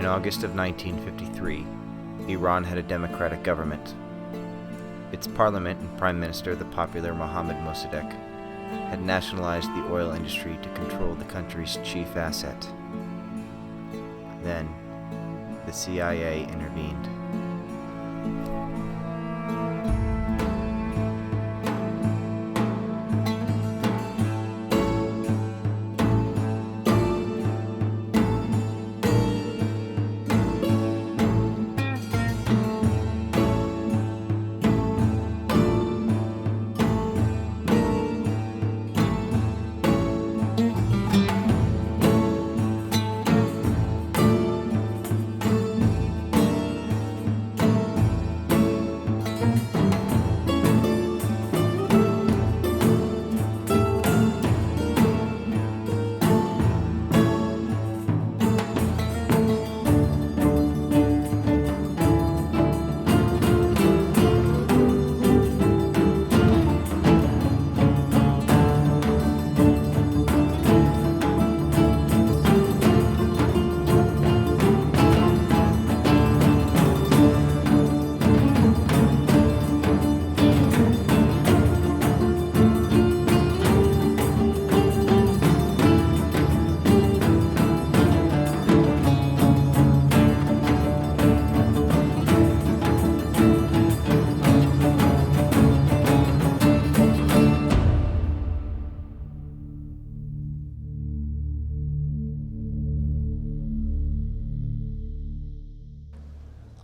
August of 1953, Iran had a democratic government. Its parliament and prime minister, the popular Mohammad Mossadegh, had nationalized the oil industry to control the country's chief asset. Then, the CIA intervened.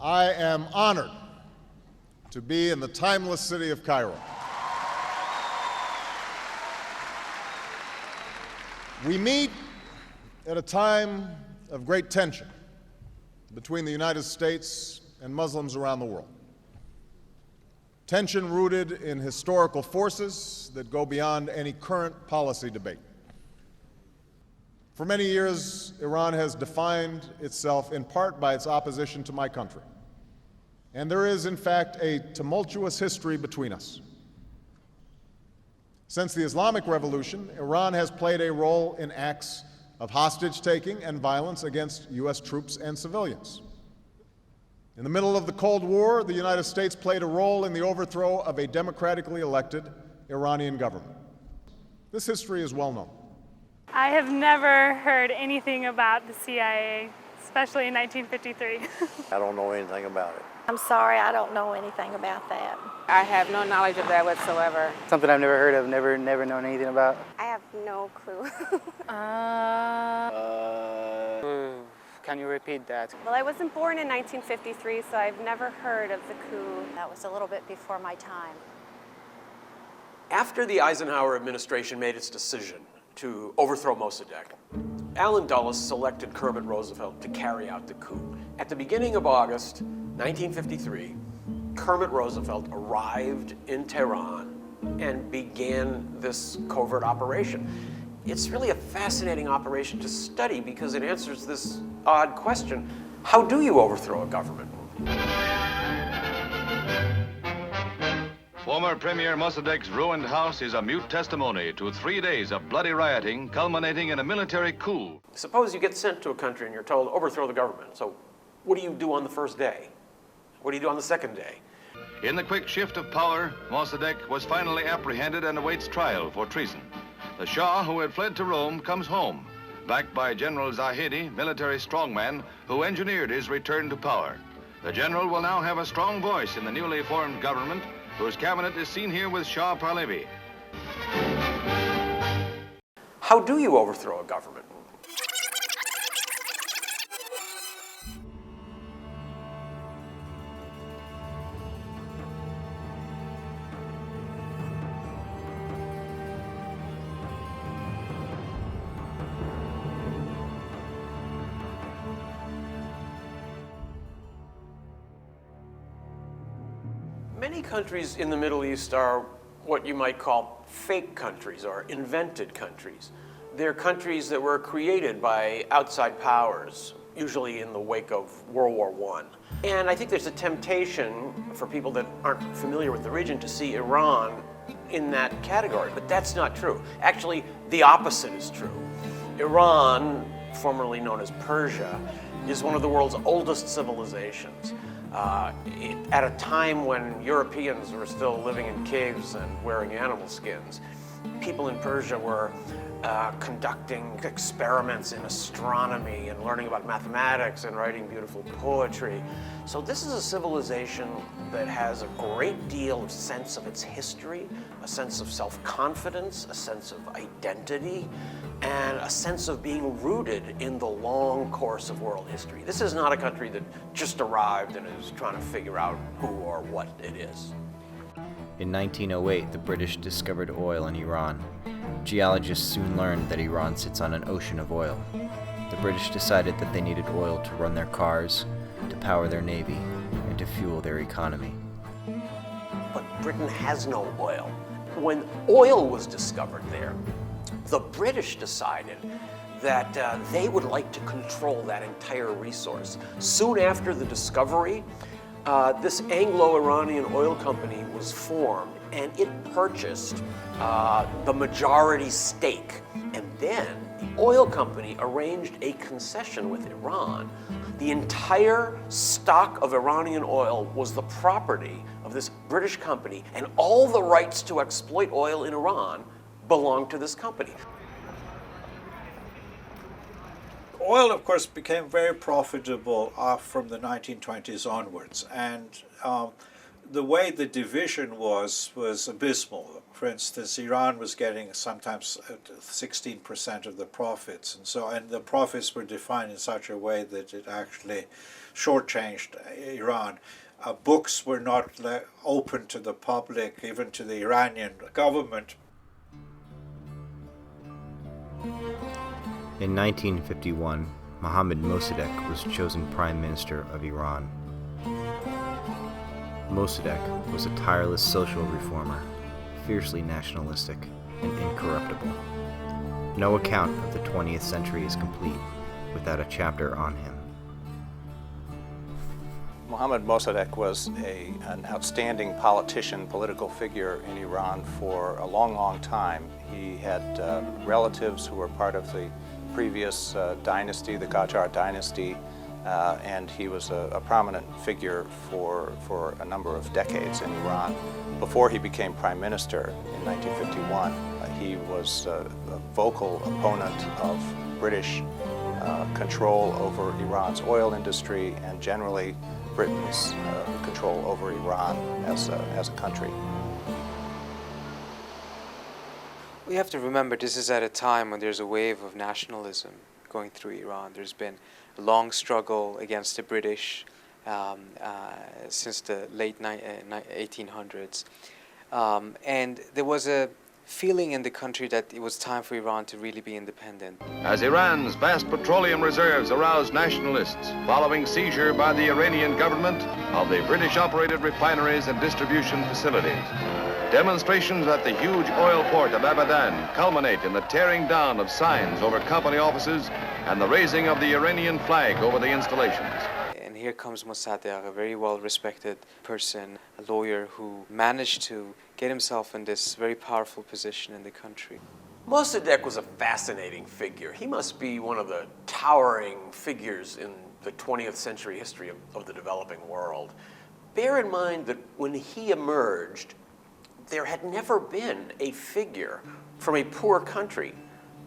I am honored to be in the timeless city of Cairo. We meet at a time of great tension between the United States and Muslims around the world. Tension rooted in historical forces that go beyond any current policy debate. For many years, Iran has defined itself in part by its opposition to my country. And there is, in fact, a tumultuous history between us. Since the Islamic Revolution, Iran has played a role in acts of hostage-taking and violence against U.S. troops and civilians. In the middle of the Cold War, the United States played a role in the overthrow of a democratically elected Iranian government. This history is well known. I have never heard anything about the CIA, especially in 1953. I don't know anything about it. I'm sorry, I don't know anything about that. I have no knowledge of that whatsoever. Something I've never heard of, never known anything about. I have no clue. Can you repeat that? Well, I wasn't born in 1953, so I've never heard of the coup. That was a little bit before my time. After the Eisenhower administration made its decision to overthrow Mossadegh, Allen Dulles selected Kermit Roosevelt to carry out the coup. At the beginning of August 1953, Kermit Roosevelt arrived in Tehran and began this covert operation. It's really a fascinating operation to study because it answers this odd question: how do you overthrow a government? Former Premier Mossadegh's ruined house is a mute testimony to 3 days of bloody rioting culminating in a military coup. Suppose you get sent to a country and you're told, overthrow the government. So what do you do on the first day? What do you do on the second day? In the quick shift of power, Mossadegh was finally apprehended and awaits trial for treason. The Shah, who had fled to Rome, comes home, backed by General Zahedi, military strongman, who engineered his return to power. The general will now have a strong voice in the newly formed government, whose cabinet is seen here with Shah Pahlavi. How do you overthrow a government? Many countries in the Middle East are what you might call fake countries or invented countries. They're countries that were created by outside powers, usually in the wake of World War I. And I think there's a temptation for people that aren't familiar with the region to see Iran in that category, but that's not true. Actually, the opposite is true. Iran, formerly known as Persia, is one of the world's oldest civilizations. At a time when Europeans were still living in caves and wearing animal skins, people in Persia were conducting experiments in astronomy and learning about mathematics and writing beautiful poetry. So this is a civilization that has a great deal of sense of its history, a sense of self-confidence, a sense of identity, and a sense of being rooted in the long course of world history. This is not a country that just arrived and is trying to figure out who or what it is. In 1908, the British discovered oil in Iran. Geologists soon learned that Iran sits on an ocean of oil. The British decided that they needed oil to run their cars, to power their navy, and to fuel their economy. But Britain has no oil. When oil was discovered there, the British decided that they would like to control that entire resource. Soon after the discovery, this Anglo-Iranian oil company was formed, and it purchased the majority stake. And then the oil company arranged a concession with Iran. The entire stock of Iranian oil was the property of this British company, and all the rights to exploit oil in Iran belonged to this company. Oil, of course, became very profitable from the 1920s onwards, and the way the division was abysmal. For instance, Iran was getting sometimes 16% of the profits, and the profits were defined in such a way that it actually shortchanged Iran. Books were not open to the public, even to the Iranian government. In 1951, Mohammad Mossadegh was chosen Prime Minister of Iran. Mossadegh was a tireless social reformer, fiercely nationalistic, and incorruptible. No account of the 20th century is complete without a chapter on him. Mohammad Mossadegh was an outstanding politician, political figure in Iran for a long, long time. He had relatives who were part of the previous dynasty, the Qajar dynasty, and he was a prominent figure for a number of decades in Iran. Before he became prime minister in 1951, he was a vocal opponent of British control over Iran's oil industry and generally Britain's control over Iran as a country. We have to remember this is at a time when there's a wave of nationalism going through Iran. There's been a long struggle against the British since the late 1800s. And there was a feeling in the country that it was time for Iran to really be independent. As Iran's vast petroleum reserves aroused nationalists following seizure by the Iranian government of the British-operated refineries and distribution facilities. Demonstrations at the huge oil port of Abadan culminate in the tearing down of signs over company offices and the raising of the Iranian flag over the installations. And here comes Mossadegh, a very well-respected person, a lawyer who managed to get himself in this very powerful position in the country. Mossadegh was a fascinating figure. He must be one of the towering figures in the 20th century history of the developing world. Bear in mind that when he emerged, there had never been a figure from a poor country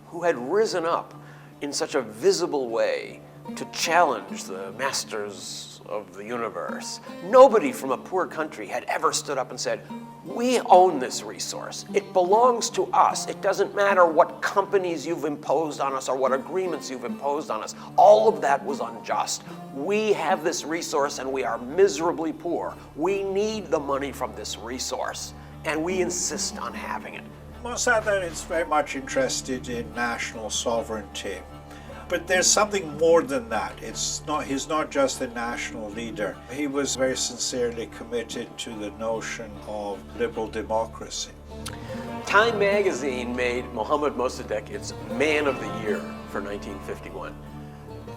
who had risen up in such a visible way to challenge the masters of the universe. Nobody from a poor country had ever stood up and said, "We own this resource. It belongs to us. It doesn't matter what companies you've imposed on us or what agreements you've imposed on us. All of that was unjust. We have this resource and we are miserably poor. We need the money from this resource, and we insist on having it." Mossadegh is very much interested in national sovereignty. But there's something more than that. He's not just a national leader. He was very sincerely committed to the notion of liberal democracy. Time magazine made Mohammad Mossadegh its Man of the Year for 1951.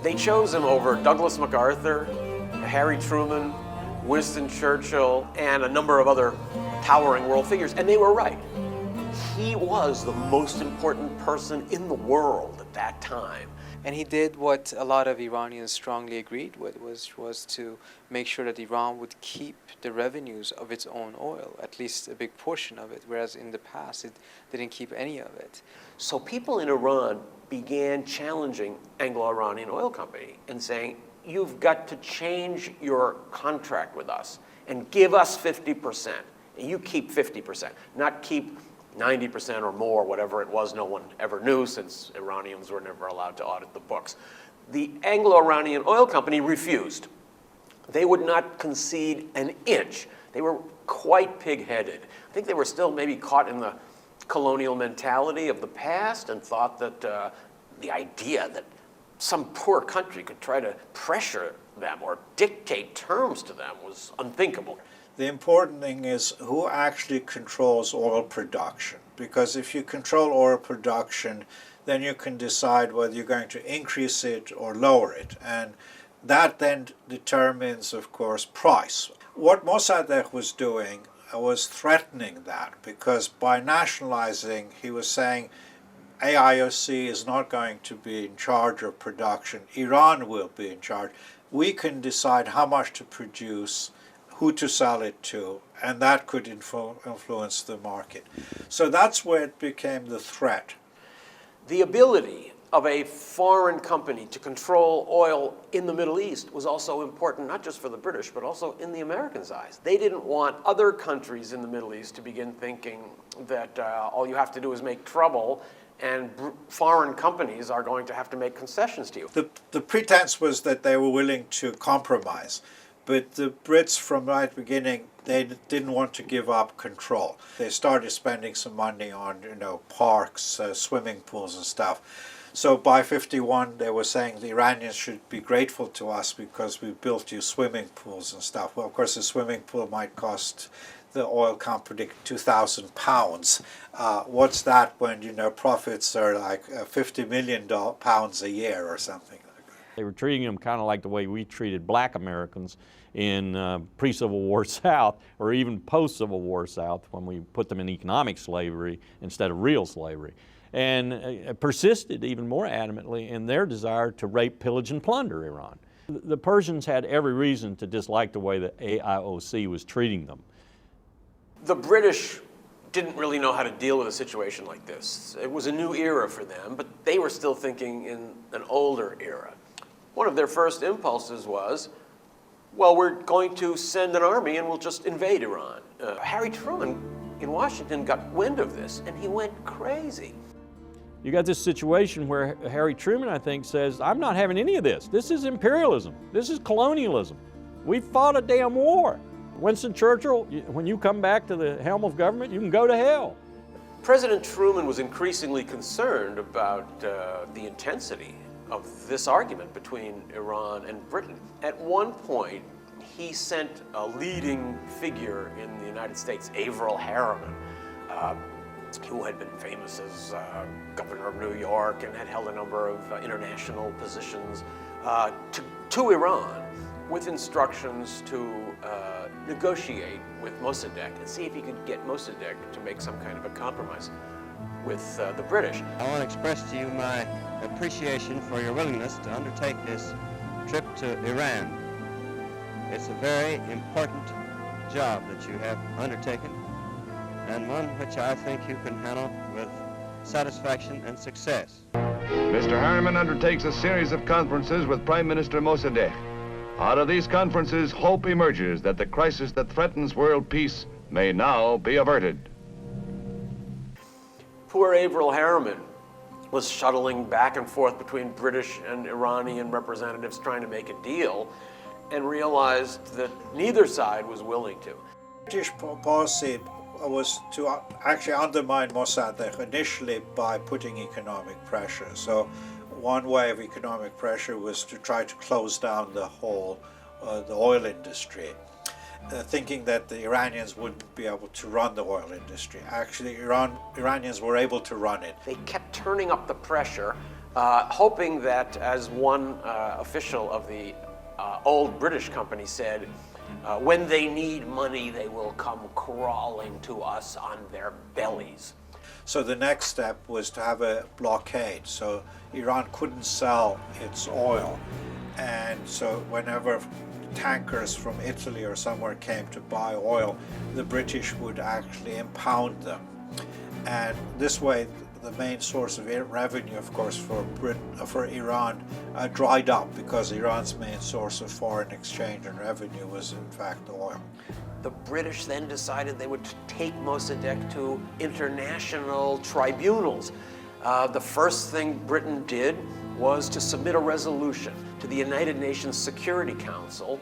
They chose him over Douglas MacArthur, Harry Truman, Winston Churchill, and a number of other towering world figures, and they were right. He was the most important person in the world at that time. And he did what a lot of Iranians strongly agreed with, was to make sure that Iran would keep the revenues of its own oil, at least a big portion of it, whereas in the past it didn't keep any of it. So people in Iran began challenging Anglo-Iranian Oil Company and saying, you've got to change your contract with us and give us 50%. And you keep 50%, not keep 90% or more, whatever it was. No one ever knew, since Iranians were never allowed to audit the books. The Anglo-Iranian Oil Company refused. They would not concede an inch. They were quite pig-headed. I think they were still maybe caught in the colonial mentality of the past and thought that the idea that some poor country could try to pressure them or dictate terms to them was unthinkable. The important thing is who actually controls oil production. Because if you control oil production, then you can decide whether you're going to increase it or lower it. And that then determines, of course, price. What Mossadegh was doing was threatening that, because by nationalizing, he was saying AIOC is not going to be in charge of production. Iran will be in charge. We can decide how much to produce, who to sell it to, and that could influence the market. So that's where it became the threat. The ability of a foreign company to control oil in the Middle East was also important, not just for the British, but also in the Americans' eyes. They didn't want other countries in the Middle East to begin thinking that all you have to do is make trouble, and foreign companies are going to have to make concessions to you. The pretense was that they were willing to compromise. But the Brits, from the right beginning, they didn't want to give up control. They started spending some money on, parks, swimming pools and stuff. So by 51, they were saying the Iranians should be grateful to us because we built you swimming pools and stuff. Well, of course, a swimming pool might cost the oil company £2,000. What's that when, profits are like £50 million a year or something? They were treating them kind of like the way we treated black Americans in pre-Civil War South, or even post-Civil War South, when we put them in economic slavery instead of real slavery, and persisted even more adamantly in their desire to rape, pillage, and plunder Iran. The Persians had every reason to dislike the way that AIOC was treating them. The British didn't really know how to deal with a situation like this. It was a new era for them, but they were still thinking in an older era. One of their first impulses was, well, we're going to send an army and we'll just invade Iran. Harry Truman in Washington got wind of this and he went crazy. You got this situation where Harry Truman, I think, says, I'm not having any of this. This is imperialism. This is colonialism. We fought a damn war. Winston Churchill, when you come back to the helm of government, you can go to hell. President Truman was increasingly concerned about the intensity of this argument between Iran and Britain. At one point, he sent a leading figure in the United States, Averell Harriman, who had been famous as governor of New York and had held a number of international positions, to Iran with instructions to negotiate with Mossadegh and see if he could get Mossadegh to make some kind of a compromise with the British. I want to express to you my appreciation for your willingness to undertake this trip to Iran. It's a very important job that you have undertaken, and one which I think you can handle with satisfaction and success. Mr. Harriman undertakes a series of conferences with Prime Minister Mossadegh. Out of these conferences, hope emerges that the crisis that threatens world peace may now be averted. Poor Averell Harriman was shuttling back and forth between British and Iranian representatives trying to make a deal, and realized that neither side was willing to. British policy was to actually undermine Mossadegh initially by putting economic pressure. So one way of economic pressure was to try to close down the whole the oil industry, thinking that the Iranians wouldn't be able to run the oil industry. Actually, Iranians were able to run it. They kept turning up the pressure, hoping that, as one official of the old British company said, when they need money, they will come crawling to us on their bellies. So the next step was to have a blockade. So Iran couldn't sell its oil. And so whenever tankers from Italy or somewhere came to buy oil, the British would actually impound them. And this way, the main source of revenue, of course, for Iran dried up, because Iran's main source of foreign exchange and revenue was, in fact, oil. The British then decided they would take Mossadegh to international tribunals. The first thing Britain did was to submit a resolution to the United Nations Security Council,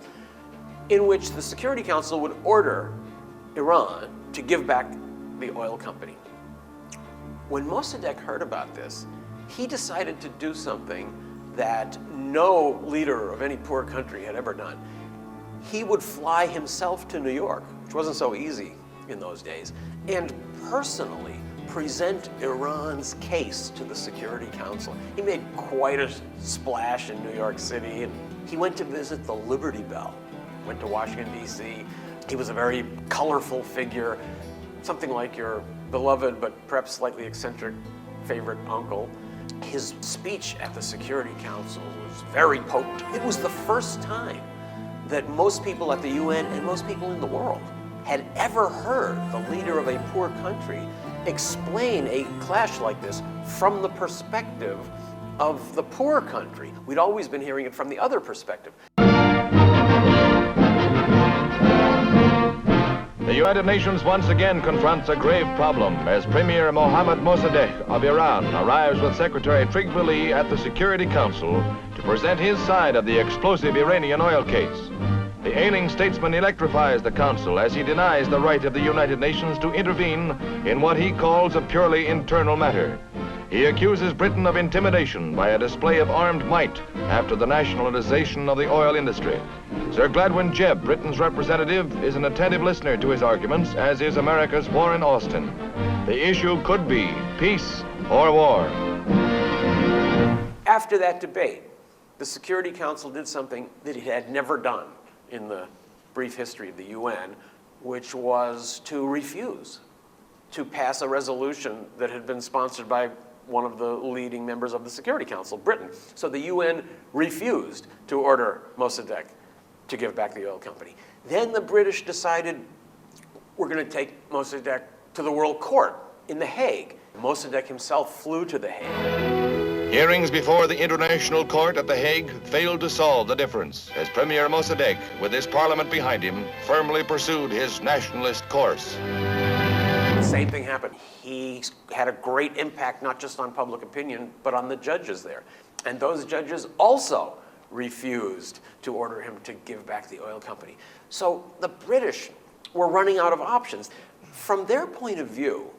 in which the Security Council would order Iran to give back the oil company. When Mossadegh heard about this, he decided to do something that no leader of any poor country had ever done. He would fly himself to New York, which wasn't so easy in those days, and personally present Iran's case to the Security Council. He made quite a splash in New York City, and he went to visit the Liberty Bell, went to Washington, D.C. He was a very colorful figure, something like your beloved but perhaps slightly eccentric favorite uncle. His speech at the Security Council was very potent. It was the first time that most people at the UN and most people in the world had ever heard the leader of a poor country explain a clash like this from the perspective of the poor country. We'd always been hearing it from the other perspective. The United Nations once again confronts a grave problem as Premier Mohammad Mossadegh of Iran arrives with Secretary Trigvili at the Security Council to present his side of the explosive Iranian oil case. The ailing statesman electrifies the Council as he denies the right of the United Nations to intervene in what he calls a purely internal matter. He accuses Britain of intimidation by a display of armed might after the nationalization of the oil industry. Sir Gladwin Jebb, Britain's representative, is an attentive listener to his arguments, as is America's Warren Austin. The issue could be peace or war. After that debate, the Security Council did something that it had never done in the brief history of the UN, which was to refuse to pass a resolution that had been sponsored by one of the leading members of the Security Council, Britain. So the UN refused to order Mossadegh to give back the oil company. Then the British decided, we're going to take Mossadegh to the World Court in The Hague. Mossadegh himself flew to The Hague. Hearings before the International Court at The Hague failed to solve the difference, as Premier Mossadegh, with his parliament behind him, firmly pursued his nationalist course. The same thing happened. He had a great impact not just on public opinion, but on the judges there. And those judges also refused to order him to give back the oil company. So the British were running out of options. From their point of view,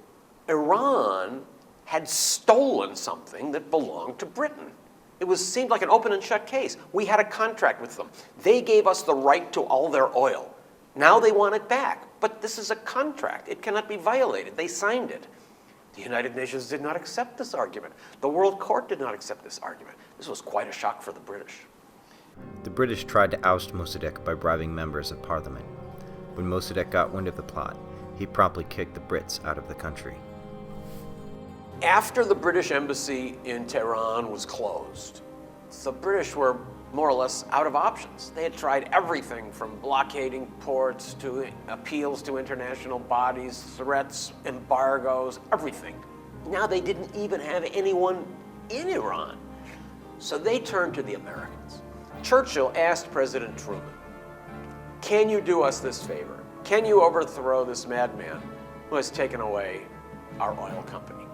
Iran had stolen something that belonged to Britain. It seemed like an open and shut case. We had a contract with them. They gave us the right to all their oil. Now they want it back. But this is a contract. It cannot be violated. They signed it. The United Nations did not accept this argument. The World Court did not accept this argument. This was quite a shock for the British. The British tried to oust Mossadegh by bribing members of parliament. When Mossadegh got wind of the plot, he promptly kicked the Brits out of the country. After the British embassy in Tehran was closed, the British were more or less out of options. They had tried everything from blockading ports to appeals to international bodies, threats, embargoes, everything. Now they didn't even have anyone in Iran. So they turned to the Americans. Churchill asked President Truman, can you do us this favor? Can you overthrow this madman who has taken away our oil company?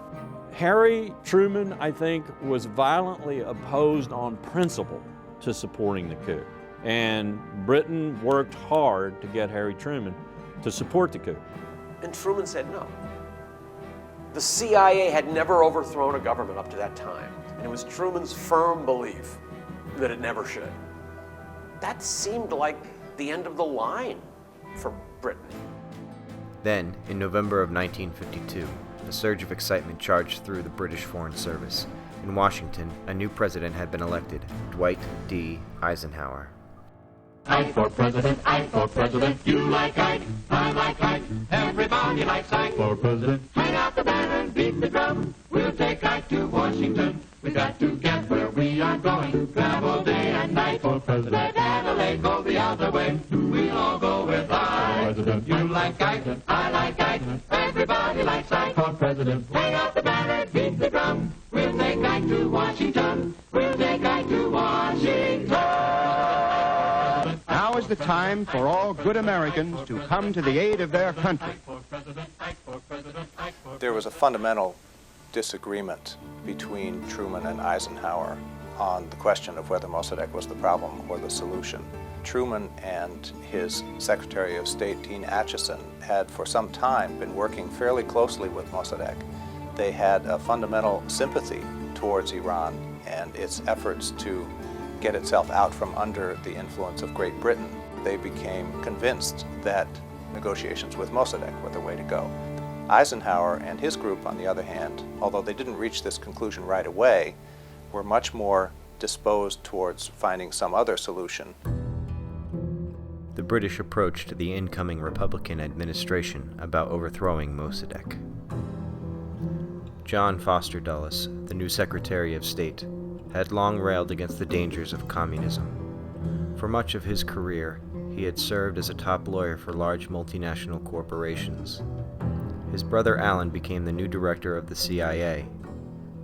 Harry Truman, I think, was violently opposed on principle to supporting the coup. And Britain worked hard to get Harry Truman to support the coup. And Truman said no. The CIA had never overthrown a government up to that time, and it was Truman's firm belief that it never should. That seemed like the end of the line for Britain. Then, in November of 1952, a surge of excitement charged through the British Foreign Service. In Washington, a new president had been elected, Dwight D. Eisenhower. I for president, you like Ike, I like Ike, everybody likes Ike for president. Hang out the banner and be back to Washington. We got to get where we are going. Travel day and night for President. Adelaide, go the other way. We'll all go with I. President. You like Ike, I like Ike. Everybody likes Ike for President. Hang out the banner, beat the drum. We'll take Ike to Washington. We'll take Ike to Washington. Now is the time for all good Americans to come to the aid of their country. There was a fundamental disagreement between Truman and Eisenhower on the question of whether Mossadegh was the problem or the solution. Truman and his Secretary of State, Dean Acheson, had for some time been working fairly closely with Mossadegh. They had a fundamental sympathy towards Iran and its efforts to get itself out from under the influence of Great Britain. They became convinced that negotiations with Mossadegh were the way to go. Eisenhower and his group, on the other hand, although they didn't reach this conclusion right away, were much more disposed towards finding some other solution. The British approached the incoming Republican administration about overthrowing Mossadegh. John Foster Dulles, the new Secretary of State, had long railed against the dangers of communism. For much of his career, he had served as a top lawyer for large multinational corporations. His brother Alan became the new director of the CIA.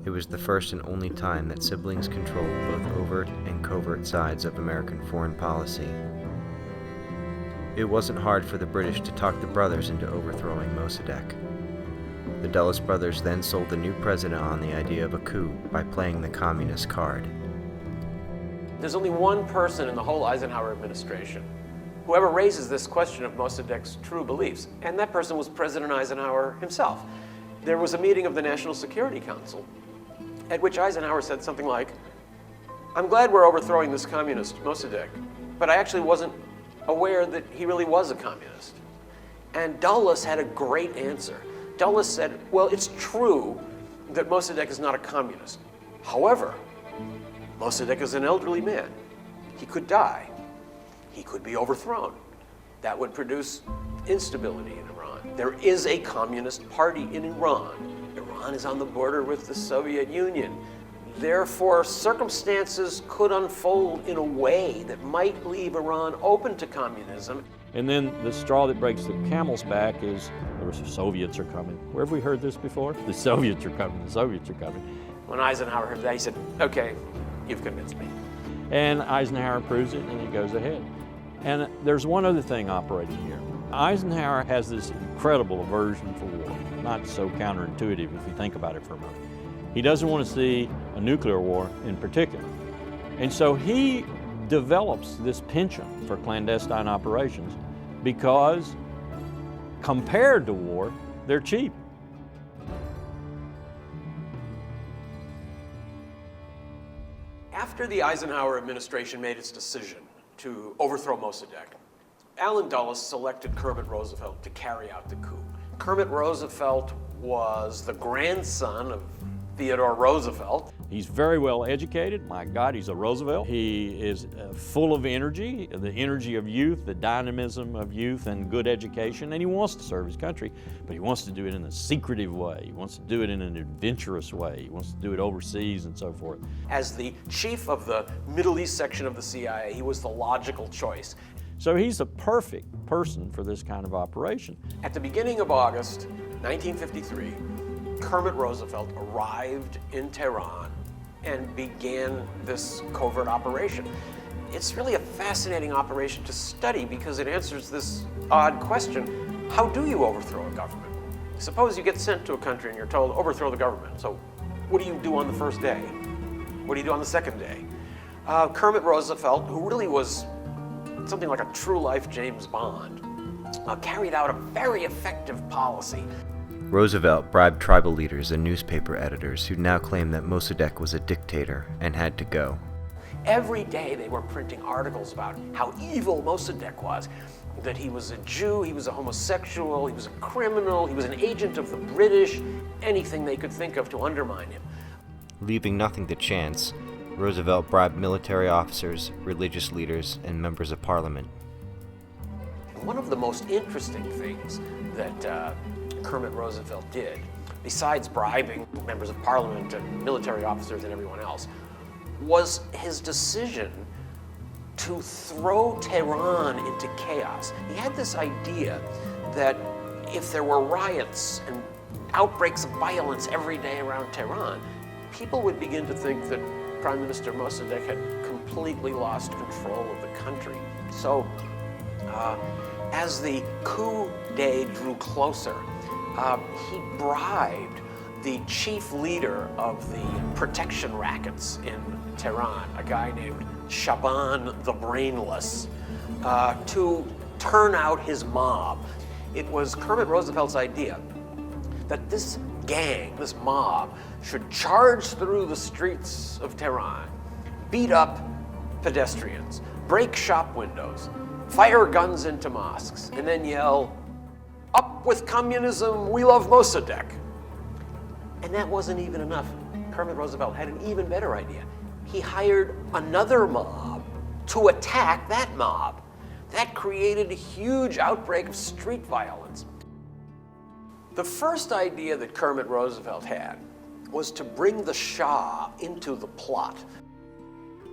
It was the first and only time that siblings controlled both overt and covert sides of American foreign policy. It wasn't hard for the British to talk the brothers into overthrowing Mossadegh. The Dulles brothers then sold the new president on the idea of a coup by playing the communist card. There's only one person in the whole Eisenhower administration who ever raises this question of Mossadegh's true beliefs, and that person was President Eisenhower himself. There was a meeting of the National Security Council at which Eisenhower said something like, "I'm glad we're overthrowing this communist Mossadegh, but I actually wasn't aware that he really was a communist." And Dulles had a great answer. Dulles said, well, it's true that Mossadegh is not a communist. However, Mossadegh is an elderly man. He could die. He could be overthrown. That would produce instability in Iran. There is a communist party in Iran. Iran is on the border with the Soviet Union. Therefore, circumstances could unfold in a way that might leave Iran open to communism. And then the straw that breaks the camel's back is the Soviets are coming. Where have we heard this before? The Soviets are coming, the Soviets are coming. When Eisenhower heard that, he said, okay, you've convinced me. And Eisenhower approves it and it goes ahead. And there's one other thing operating here. Eisenhower has this incredible aversion for war, not so counterintuitive if you think about it for a moment. He doesn't want to see a nuclear war in particular. And so he develops this penchant for clandestine operations because compared to war, they're cheap. After the Eisenhower administration made its decision to overthrow Mossadegh, Allen Dulles selected Kermit Roosevelt to carry out the coup. Kermit Roosevelt was the grandson of Theodore Roosevelt. He's very well educated. My God, he's a Roosevelt. He is full of energy, the energy of youth, the dynamism of youth and good education, and he wants to serve his country, but he wants to do it in a secretive way. He wants to do it in an adventurous way. He wants to do it overseas and so forth. As the chief of the Middle East section of the CIA, he was the logical choice. So he's a perfect person for this kind of operation. At the beginning of August 1953, Kermit Roosevelt arrived in Tehran and began this covert operation. It's really a fascinating operation to study because it answers this odd question: how do you overthrow a government? Suppose you get sent to a country and you're told, overthrow the government. So what do you do on the first day? What do you do on the second day? Kermit Roosevelt, who really was something like a true-life James Bond, carried out a very effective policy. Roosevelt bribed tribal leaders and newspaper editors who now claimed that Mossadegh was a dictator and had to go. Every day they were printing articles about how evil Mossadegh was, that he was a Jew, he was a homosexual, he was a criminal, he was an agent of the British, anything they could think of to undermine him. Leaving nothing to chance, Roosevelt bribed military officers, religious leaders, and members of parliament. One of the most interesting things that Kermit Roosevelt did besides bribing members of parliament and military officers and everyone else, was his decision to throw Tehran into chaos. He had this idea that if there were riots and outbreaks of violence every day around Tehran, people would begin to think that Prime Minister Mossadegh had completely lost control of the country. So, as the coup day drew closer, he bribed the chief leader of the protection rackets in Tehran, a guy named Shaban the Brainless, to turn out his mob. It was Kermit Roosevelt's idea that this gang, this mob, should charge through the streets of Tehran, beat up pedestrians, break shop windows, fire guns into mosques, and then yell, "Up with communism, we love Mossadegh." And that wasn't even enough. Kermit Roosevelt had an even better idea. He hired another mob to attack that mob. That created a huge outbreak of street violence. The first idea that Kermit Roosevelt had was to bring the Shah into the plot.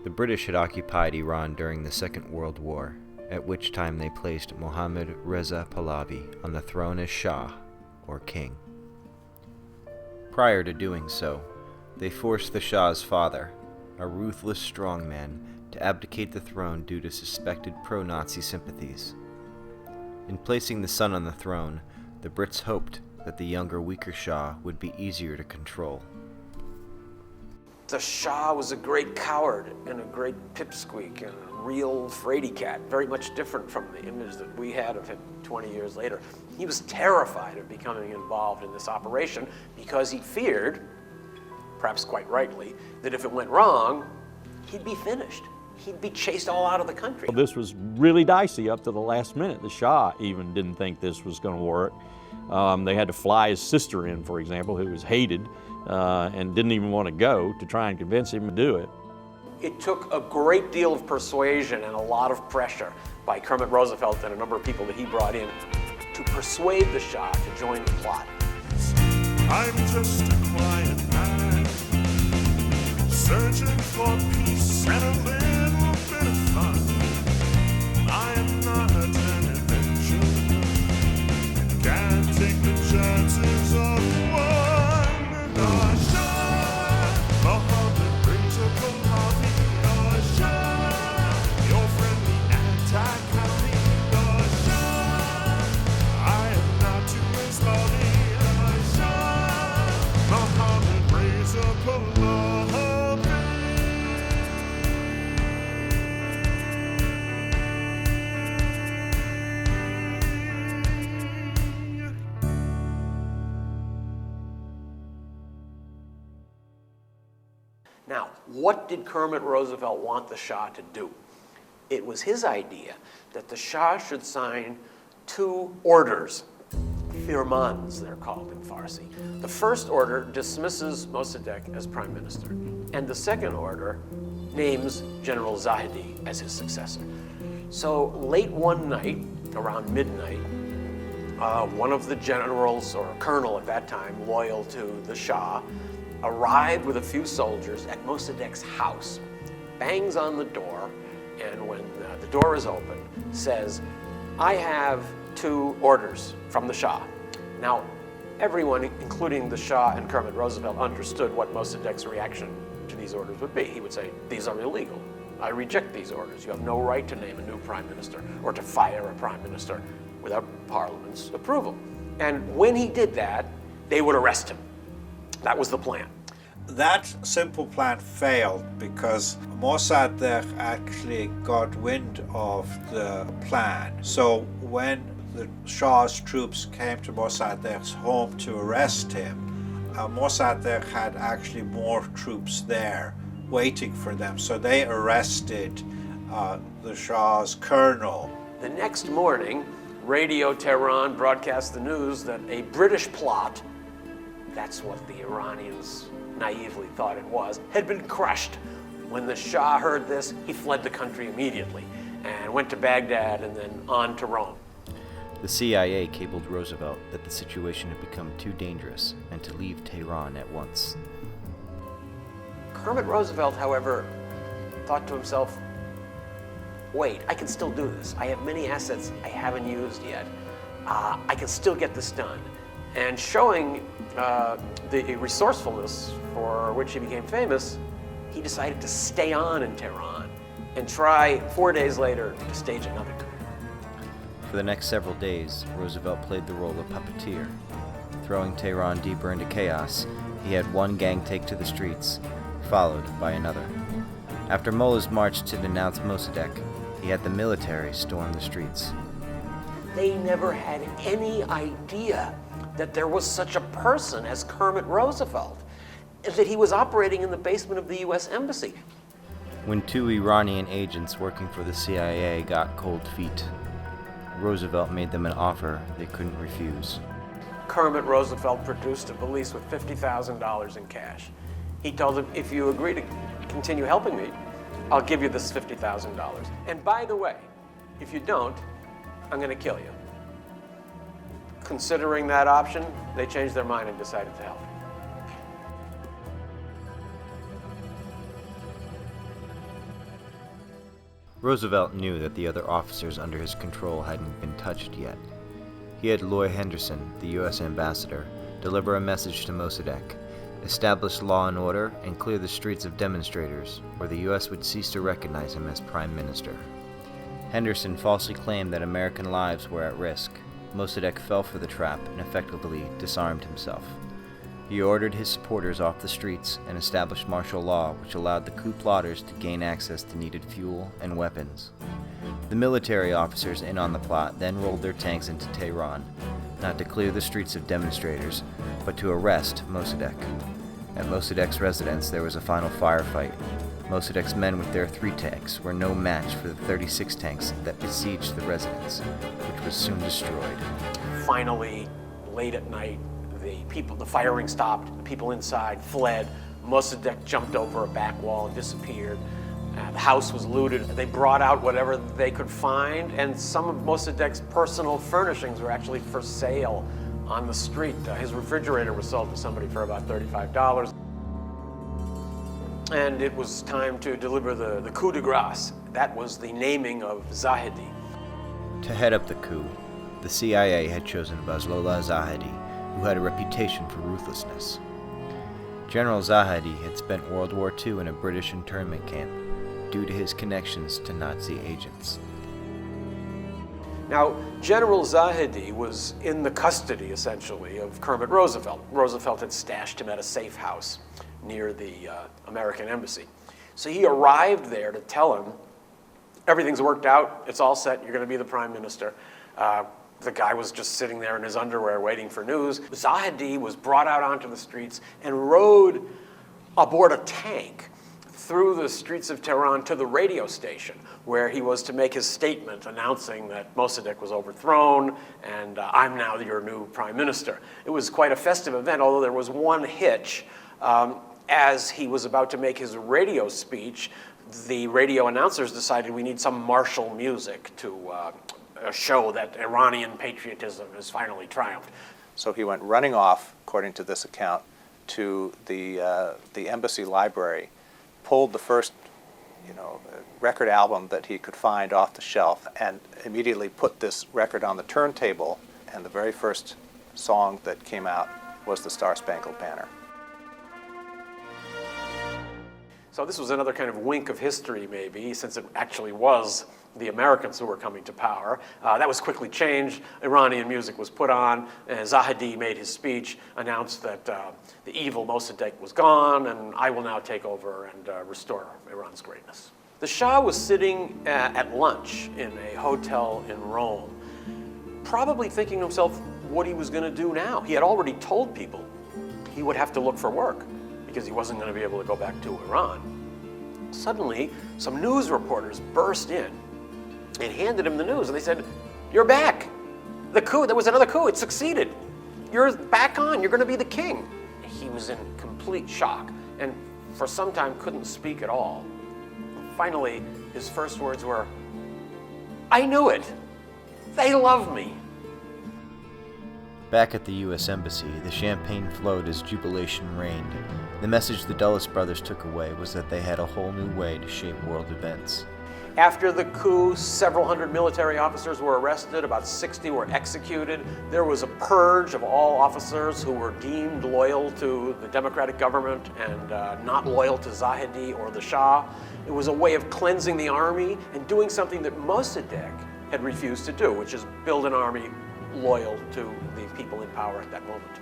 The British had occupied Iran during the Second World War, at which time they placed Mohammad Reza Pahlavi on the throne as Shah, or king. Prior to doing so, they forced the Shah's father, a ruthless strongman, to abdicate the throne due to suspected pro-Nazi sympathies. In placing the son on the throne, the Brits hoped that the younger, weaker Shah would be easier to control. The Shah was a great coward and a great pipsqueak and a real fraidy cat, very much different from the image that we had of him 20 years later. He was terrified of becoming involved in this operation because he feared, perhaps quite rightly, that if it went wrong, he'd be finished. He'd be chased all out of the country. This was really dicey up to the last minute. The Shah even didn't think this was going to work. They had to fly his sister in, for example, who was hated and didn't even want to go, to try and convince him to do it. It took a great deal of persuasion and a lot of pressure by Kermit Roosevelt and a number of people that he brought in to persuade the Shah to join the plot. I'm just a quiet man, searching for peace and a little bit of fun. I am not an adventurer, can't take the chances of one. Mohammed Reza Pahlavi, your friendly anti-County. I am not too sloppy. Mohammed Reza Pahlavi. Now, what did Kermit Roosevelt want the Shah to do? It was his idea that the Shah should sign 2 orders, firmans they're called in Farsi. The first order dismisses Mossadegh as prime minister, and the second order names General Zahedi as his successor. So late one night, around midnight, one of the generals, or a colonel at that time, loyal to the Shah, arrived with a few soldiers at Mossadegh's house, bangs on the door, and when the door is open, says, "I have 2 orders from the Shah." Now, everyone, including the Shah and Kermit Roosevelt, understood what Mossadegh's reaction to these orders would be. He would say, "These are illegal. I reject these orders. You have no right to name a new prime minister or to fire a prime minister without Parliament's approval." And when he did that, they would arrest him. That was the plan. That simple plan failed because Mossadegh actually got wind of the plan. So when the Shah's troops came to Mossadegh's home to arrest him, Mossadegh had actually more troops there waiting for them. So they arrested the Shah's colonel. The next morning, Radio Tehran broadcast the news that a British plot, that's what the Iranians naively thought it was, had been crushed. When the Shah heard this, he fled the country immediately and went to Baghdad and then on to Rome. The CIA cabled Roosevelt that the situation had become too dangerous and to leave Tehran at once. Kermit Roosevelt, however, thought to himself, wait, I can still do this. I have many assets I haven't used yet. I can still get this done. And showing the resourcefulness for which he became famous, he decided to stay on in Tehran and try 4 days later to stage another coup. For the next several days, Roosevelt played the role of puppeteer. Throwing Tehran deeper into chaos, he had one gang take to the streets, followed by another. After Mullah's march to denounce Mossadegh, he had the military storm the streets. They never had any idea that there was such a person as Kermit Roosevelt, that he was operating in the basement of the US Embassy. When two Iranian agents working for the CIA got cold feet, Roosevelt made them an offer they couldn't refuse. Kermit Roosevelt produced a valise with $50,000 in cash. He told them, if you agree to continue helping me, I'll give you this $50,000. And by the way, if you don't, I'm going to kill you. Considering that option, they changed their mind and decided to help. Roosevelt knew that the other officers under his control hadn't been touched yet. He had Lloyd Henderson, the U.S. ambassador, deliver a message to Mossadegh, establish law and order, and clear the streets of demonstrators, or the U.S. would cease to recognize him as Prime Minister. Henderson falsely claimed that American lives were at risk. Mossadegh fell for the trap and effectively disarmed himself. He ordered his supporters off the streets and established martial law, which allowed the coup plotters to gain access to needed fuel and weapons. The military officers in on the plot then rolled their tanks into Tehran, not to clear the streets of demonstrators, but to arrest Mossadegh. At Mossadegh's residence, there was a final firefight. Mossadegh's men with their 3 tanks were no match for the 36 tanks that besieged the residence, which was soon destroyed. Finally, late at night, the firing stopped, the people inside fled. Mossadegh jumped over a back wall and disappeared. The house was looted. They brought out whatever they could find, and some of Mossadegh's personal furnishings were actually for sale on the street. His refrigerator was sold to somebody for about $35. And it was time to deliver the coup de grace. That was the naming of Zahedi. To head up the coup, the CIA had chosen Fazlollah Zahedi, who had a reputation for ruthlessness. General Zahedi had spent World War II in a British internment camp due to his connections to Nazi agents. Now, General Zahedi was in the custody, essentially, of Kermit Roosevelt. Roosevelt had stashed him at a safe house near the American embassy. So he arrived there to tell him, everything's worked out, it's all set, you're going to be the prime minister. The guy was just sitting there in his underwear waiting for news. Zahedi was brought out onto the streets and rode aboard a tank through the streets of Tehran to the radio station, where he was to make his statement announcing that Mossadegh was overthrown and I'm now your new prime minister. It was quite a festive event, although there was one hitch. As he was about to make his radio speech, the radio announcers decided we need some martial music to show that Iranian patriotism has finally triumphed. So he went running off, according to this account, to the embassy library, pulled the first record album that he could find off the shelf, and immediately put this record on the turntable, and the very first song that came out was the Star Spangled Banner. So this was another kind of wink of history, maybe, since it actually was the Americans who were coming to power. That was quickly changed. Iranian music was put on. Zahedi made his speech, announced that the evil Mossadegh was gone, and I will now take over and restore Iran's greatness. The Shah was sitting at lunch in a hotel in Rome, probably thinking to himself what he was going to do now. He had already told people he would have to look for work because he wasn't going to be able to go back to Iran. Suddenly, some news reporters burst in and handed him the news, and they said, "You're back. The coup, there was another coup, it succeeded. You're back on, you're going to be the king." He was in complete shock, and for some time couldn't speak at all. Finally, his first words were, "I knew it. They love me. Back at the U.S. Embassy, the champagne flowed as jubilation reigned. The message the Dulles brothers took away was that they had a whole new way to shape world events. After the coup, several hundred military officers were arrested, about 60 were executed. There was a purge of all officers who were deemed loyal to the democratic government and not loyal to Zahedi or the Shah. It was a way of cleansing the army and doing something that Mossadegh had refused to do, which is build an army loyal to the people in power at that moment.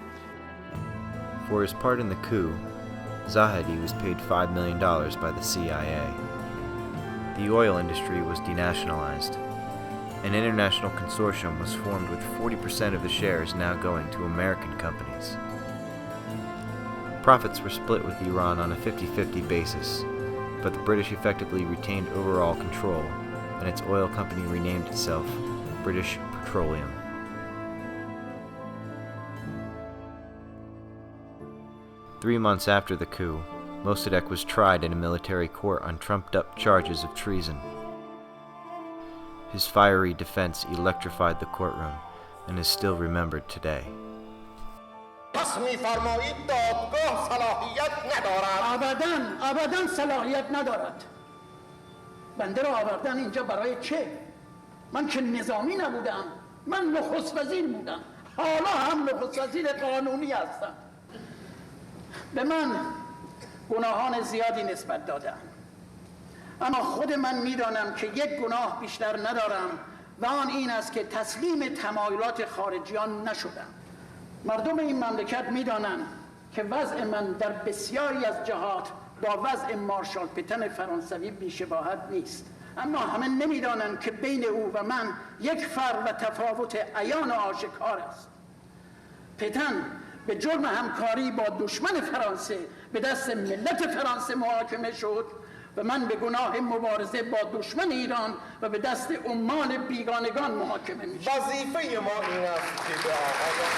For his part in the coup, Zahedi was paid $5 million by the CIA. The oil industry was denationalized. An international consortium was formed with 40% of the shares now going to American companies. Profits were split with Iran on a 50-50 basis, but the British effectively retained overall control, and its oil company renamed itself British Petroleum. Three months after the coup, Mossadegh was tried in a military court on trumped-up charges of treason. His fiery defense electrified the courtroom and is still remembered today. ابداً صلاحیت ندارد. بنده را آوردن اینجا برای چه؟ من که نظامی نبودم. من نخست وزیر بودم. حالا هم نخست وزیر قانونی هستم. به من گناهان زیادی نسبت دادن. اما خود من میدانم که یک گناه بیشتر ندارم و آن این است که تسلیم تمایلات خارجیان نشدم. مردم این مملکت میدانند که وضع من در بسیاری از جهات با وضع مارشال پتن فرانسوی بی‌شباهت نیست. اما همه نمیدانند که بین او و من یک فرق و تفاوت عیان و آشکار است. پتن به جرم همکاری با دشمن فرانسه به دست ملت فرانسه محاکمه شد و من به گناه مبارزه با دشمن ایران و به دست عمال بیگانگان محاکمه میشم. وظیفه ما این است که به آقایان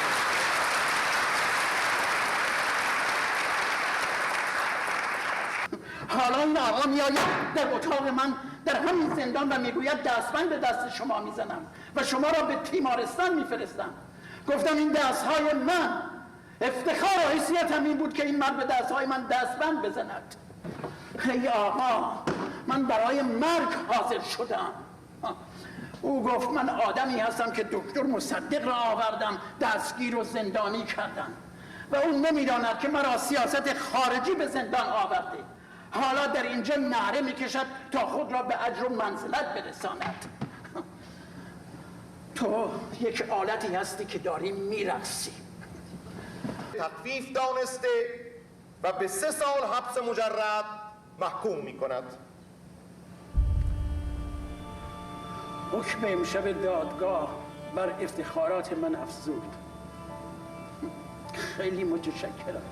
حالا این آقا میآید در اتاق من در همین زندان و میگوید دستبند به دست شما میزنم و شما را به تیمارستان میفرستم. گفتم این دستهای من افتخار و حیثیتم این بود که این مرد به دستهای من دستبند بزند. ای آقا من برای مرگ حاضر شدم. او گفت من آدمی هستم که دکتر مصدق را آوردم دستگیر و زندانی کردم و او نمیداند که مرا سیاست خارجی به زندان آورده. حالا در اینجا نعره میکشد تا خود را به اجر و منزلت برساند. تو یک آلتی هستی که داری میرقصی. تخفیف دانسته و به 3 سال حبس مجرد محکوم میکند. حکم امشب دادگاه بر افتخارات من افزود. خیلی متشکرم.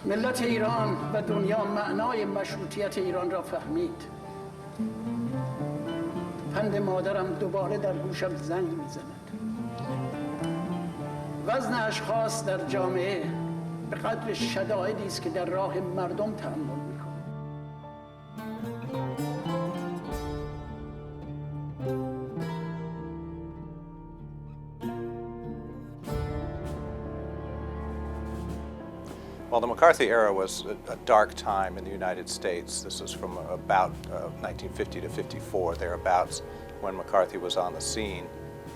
ملت ایران و دنیا معنای مشروطیت ایران را فهمید. پند مادرم دوباره در گوشم زنگ میزند. وزن اشخاص در جامعه به قدر شدائدی است که در راه مردم تحمل میکنه. Well, the McCarthy era was a dark time in the United States. This was from about 1950 to 54, thereabouts, when McCarthy was on the scene.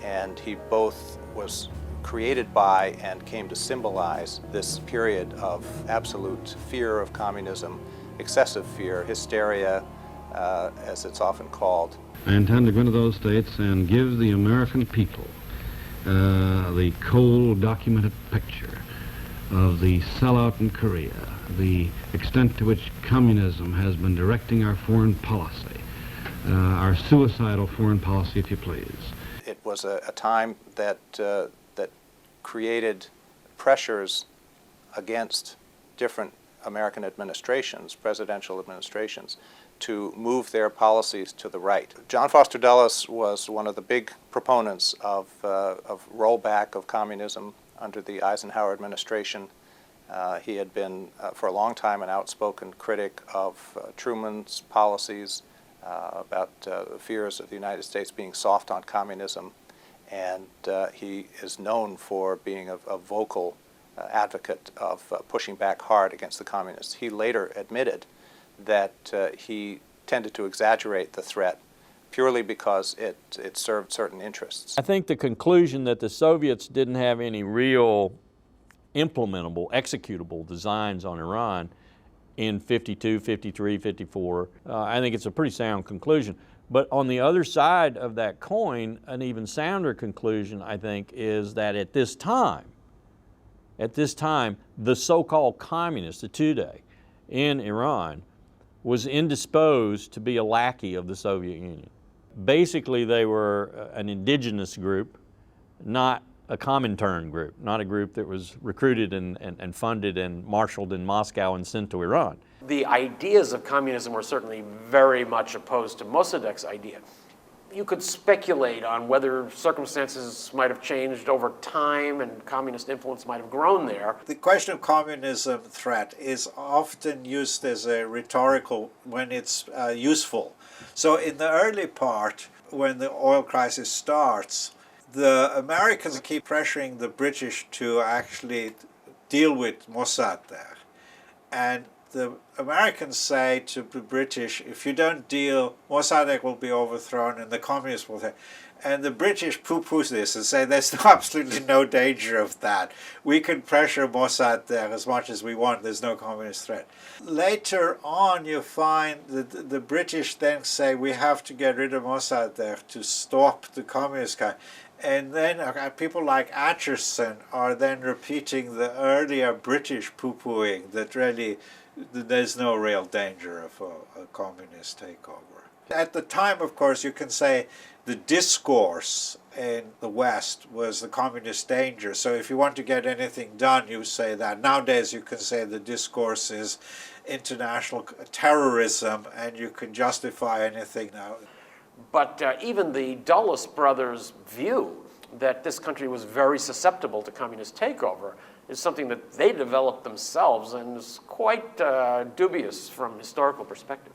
And he both was created by and came to symbolize this period of absolute fear of communism, excessive fear, hysteria, as it's often called. I intend to go into those states and give the American people the cold, documented picture of the sellout in Korea, the extent to which communism has been directing our foreign policy, our suicidal foreign policy, if you please. It was a time that that created pressures against different American administrations, presidential administrations, to move their policies to the right. John Foster Dulles was one of the big proponents of rollback of communism under the Eisenhower administration. He had been, for a long time, an outspoken critic of Truman's policies about the fears of the United States being soft on communism. and he is known for being a vocal advocate of pushing back hard against the communists. He later admitted that he tended to exaggerate the threat purely because it served certain interests. I think the conclusion that the Soviets didn't have any real implementable, executable designs on Iran in 52, 53, 54, I think it's a pretty sound conclusion. But on the other side of that coin, an even sounder conclusion, I think, is that at this time, the so-called communists, the Tudeh, in Iran, was indisposed to be a lackey of the Soviet Union. Basically, they were an indigenous group, not a Comintern group, not a group that was recruited and funded and marshaled in Moscow and sent to Iran. The ideas of communism were certainly very much opposed to Mossadegh's idea. You could speculate on whether circumstances might have changed over time and communist influence might have grown there. The question of communism threat is often used as a rhetorical when it's useful. So in the early part, when the oil crisis starts, the Americans keep pressuring the British to actually deal with Mossadegh. And the Americans say to the British, if you don't deal, Mossadegh will be overthrown and the communists will take. And the British poo-poo this and say there's absolutely no danger of that. We can pressure Mossadegh as much as we want, there's no communist threat. Later on you find that the British then say we have to get rid of Mossadegh to stop the communist guy. And then people like Acheson are then repeating the earlier British poo-pooing that really there's no real danger of a communist takeover. At the time, of course, you can say the discourse in the West was the communist danger. So if you want to get anything done, you say that. Nowadays, you can say the discourse is international terrorism, and you can justify anything now. But even the Dulles brothers' view that this country was very susceptible to communist takeover is something that they developed themselves and is quite dubious from historical perspective.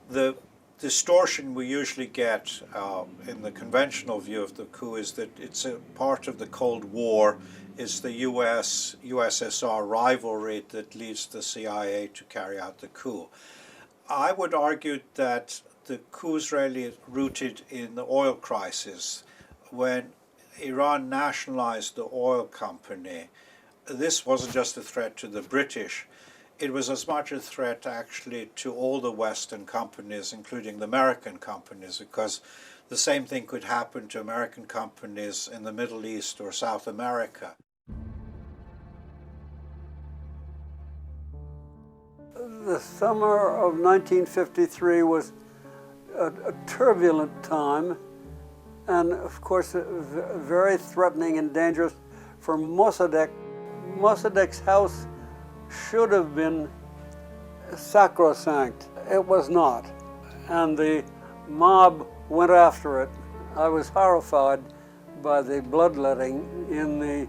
The distortion we usually get in the conventional view of the coup is that it's a part of the Cold War. It's the US-USSR rivalry that leads the CIA to carry out the coup. I would argue that the coup is really rooted in the oil crisis. When Iran nationalized the oil company, this wasn't just a threat to the British. It was as much a threat actually to all the Western companies, including the American companies, because the same thing could happen to American companies in the Middle East or South America. The summer of 1953 was a turbulent time, and of course very threatening and dangerous for Mossadegh. Mossadegh's house should have been sacrosanct. It was not, and the mob went after it. I was horrified by the bloodletting in the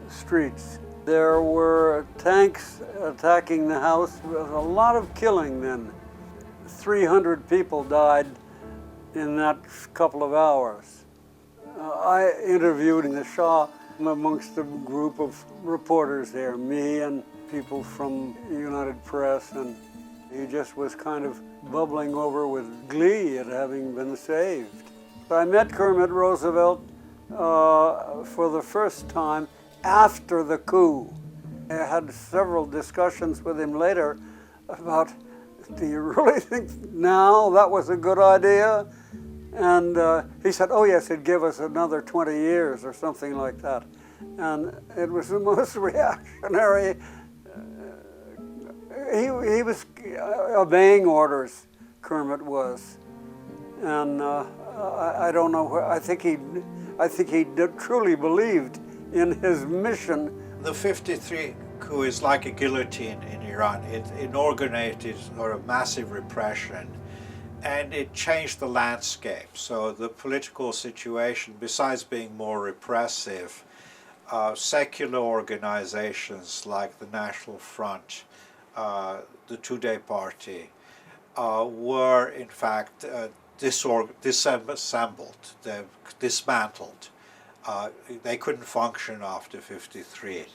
streets. There were tanks attacking the house. There was a lot of killing then. 300 people died in that couple of hours. I interviewed the Shah amongst a group of reporters there, me and people from United Press, and he just was kind of bubbling over with glee at having been saved. I met Kermit Roosevelt for the first time after the coup. I had several discussions with him later about, do you really think now that was a good idea? And he said, oh yes, it'd give us another 20 years or something like that. And it was the most reactionary. He was obeying orders, Kermit was. And I don't know, I think he truly believed in his mission. The 53 coup is like a guillotine in Iran. It inaugurated a massive repression, and it changed the landscape. So the political situation, besides being more repressive, secular organizations like the National Front, the Trita Parsi, were in fact disassembled, dismantled. they couldn't function after 53.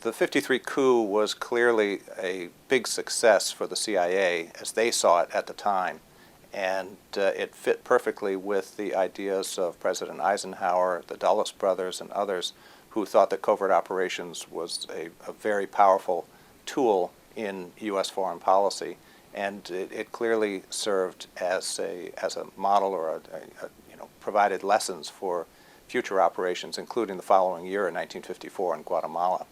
The 53 coup was clearly a big success for the CIA as they saw it at the time, and it fit perfectly with the ideas of President Eisenhower, the Dulles brothers, and others who thought that covert operations was a very powerful tool in U.S. foreign policy, and it clearly served as a model, or provided lessons for future operations, including the following year in 1954 in Guatemala.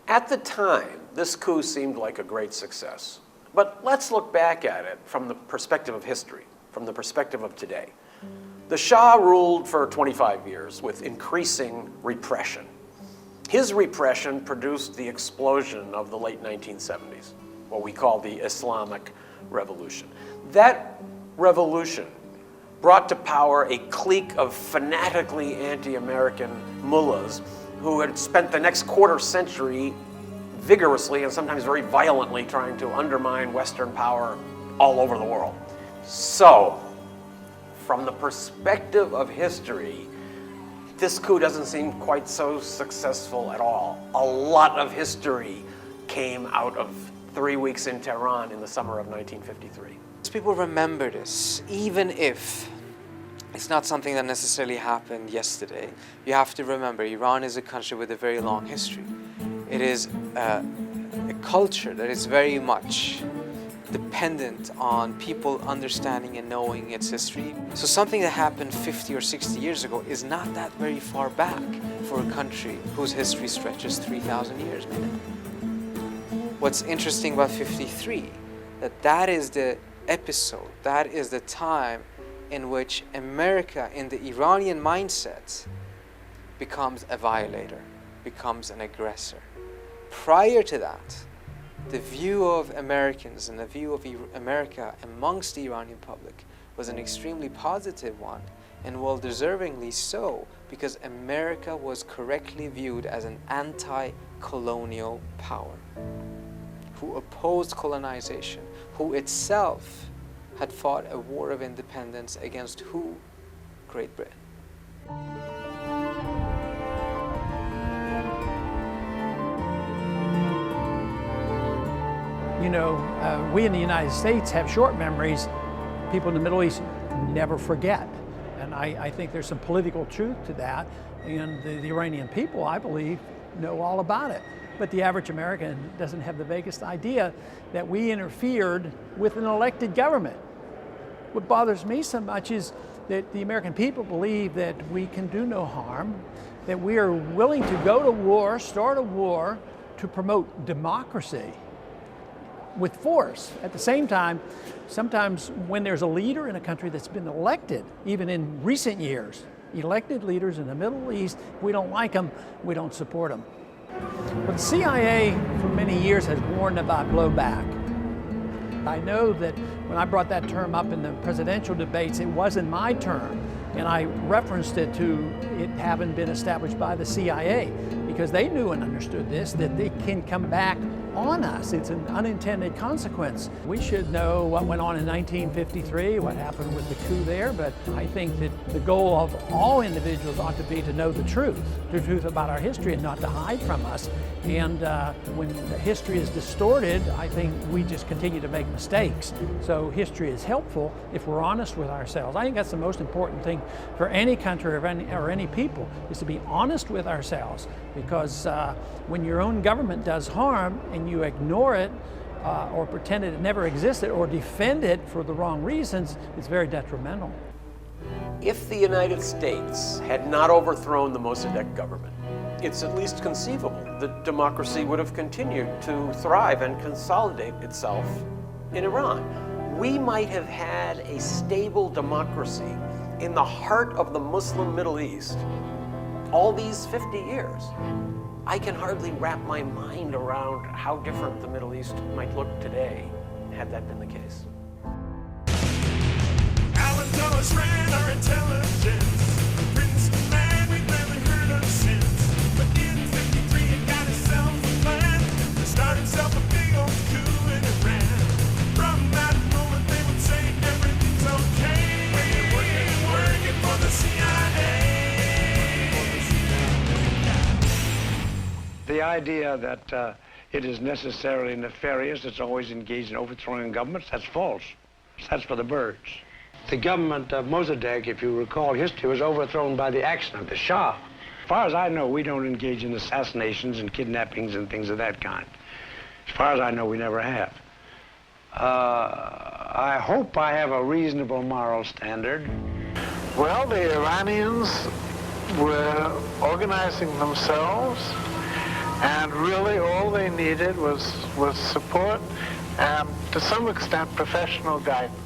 At the time, this coup seemed like a great success. But let's look back at it from the perspective of history, from the perspective of today. The Shah ruled for 25 years with increasing repression. His repression produced the explosion of the late 1970s, what we call the Islamic Revolution. That revolution brought to power a clique of fanatically anti-American mullahs who had spent the next quarter century vigorously and sometimes very violently trying to undermine Western power all over the world. So, from the perspective of history, this coup doesn't seem quite so successful at all. A lot of history came out of 3 weeks in Tehran in the summer of 1953. People remember this, even if it's not something that necessarily happened yesterday. You have to remember, Iran is a country with a very long history. It is a culture that is very much dependent on people understanding and knowing its history. So something that happened 50 or 60 years ago is not that very far back for a country whose history stretches 3,000 years, maybe. What's interesting about 53, that is the episode, that is the time in which America, in the Iranian mindset, becomes a violator, becomes an aggressor. Prior to that, the view of Americans and the view of America amongst the Iranian public was an extremely positive one, and well-deservingly so, because America was correctly viewed as an anti-colonial power who opposed colonization, who itself had fought a war of independence against who? Great Britain. You know, we in the United States have short memories. People in the Middle East never forget. And I think there's some political truth to that. And the Iranian people, I believe, know all about it. But the average American doesn't have the vaguest idea that we interfered with an elected government. What bothers me so much is that the American people believe that we can do no harm, that we are willing to go to war, start a war, to promote democracy with force. At the same time, sometimes when there's a leader in a country that's been elected, even in recent years, elected leaders in the Middle East, we don't like them, we don't support them. But the CIA for many years has warned about blowback. I know that when I brought that term up in the presidential debates, it wasn't my term, and I referenced it to it having been established by the CIA, because they knew and understood this, that it can come back on us. It's an unintended consequence. We should know what went on in 1953, what happened with the coup there, but I think that the goal of all individuals ought to be to know the truth about our history and not to hide from us. And when the history is distorted, I think we just continue to make mistakes. So history is helpful if we're honest with ourselves. I think that's the most important thing for any country or any people, is to be honest with ourselves, because when your own government does harm and you ignore it or pretend it never existed or defend it for the wrong reasons, it's very detrimental. If the United States had not overthrown the Mossadegh government, it's at least conceivable that democracy would have continued to thrive and consolidate itself in Iran. We might have had a stable democracy in the heart of the Muslim Middle East all these 50 years. I can hardly wrap my mind around how different the Middle East might look today, had that been the case. Alan Dulles ran our intelligence. Prince man we've never heard of since. But in 53 he got himself a plan to start himself a big old coup in Iran. From that moment they would say everything's okay. Working for the CIA. the idea that it is necessarily nefarious, it's always engaged in overthrowing governments, that's false. That's for the birds. The government of Mossadegh, if you recall history, was overthrown by the action of the Shah. As far as I know, we don't engage in assassinations and kidnappings and things of that kind. As far as I know, we never have. I hope I have a reasonable moral standard. Well, the Iranians were organizing themselves, and really all they needed was support and, to some extent, professional guidance.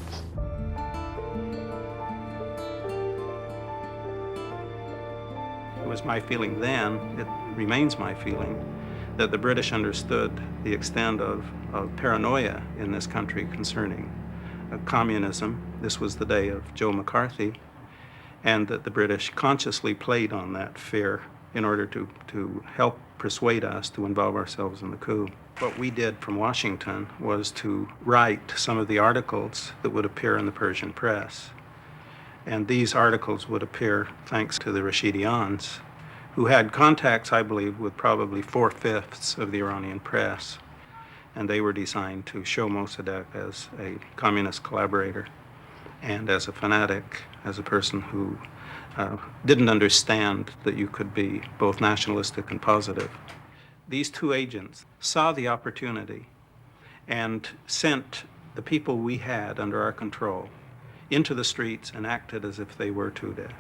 It was my feeling then, it remains my feeling, that the British understood the extent of paranoia in this country concerning communism. This was the day of Joe McCarthy, and that the British consciously played on that fear in order to help persuade us to involve ourselves in the coup. What we did from Washington was to write some of the articles that would appear in the Persian press. And these articles would appear thanks to the Rashidians, who had contacts, I believe, with probably 4/5 of the Iranian press. And they were designed to show Mossadegh as a communist collaborator and as a fanatic, as a person who didn't understand that you could be both nationalistic and positive. These two agents saw the opportunity and sent the people we had under our control into the streets and acted as if they were Tudeh.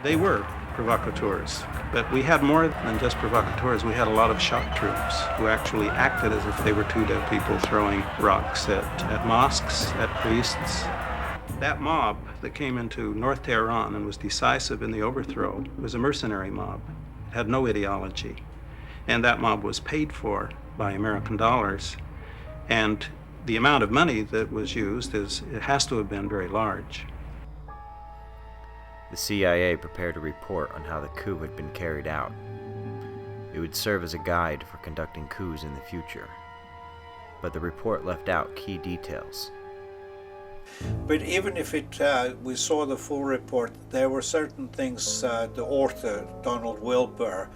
They were provocateurs, but we had more than just provocateurs. We had a lot of shock troops who actually acted as if they were Tudeh people throwing rocks at mosques, at priests. That mob that came into North Tehran and was decisive in the overthrow was a mercenary mob. It had no ideology. And that mob was paid for by American dollars. And the amount of money that was used it has to have been very large. The CIA prepared a report on how the coup had been carried out. It would serve as a guide for conducting coups in the future. But the report left out key details. But even if we saw the full report, there were certain things the author, Donald Wilbur,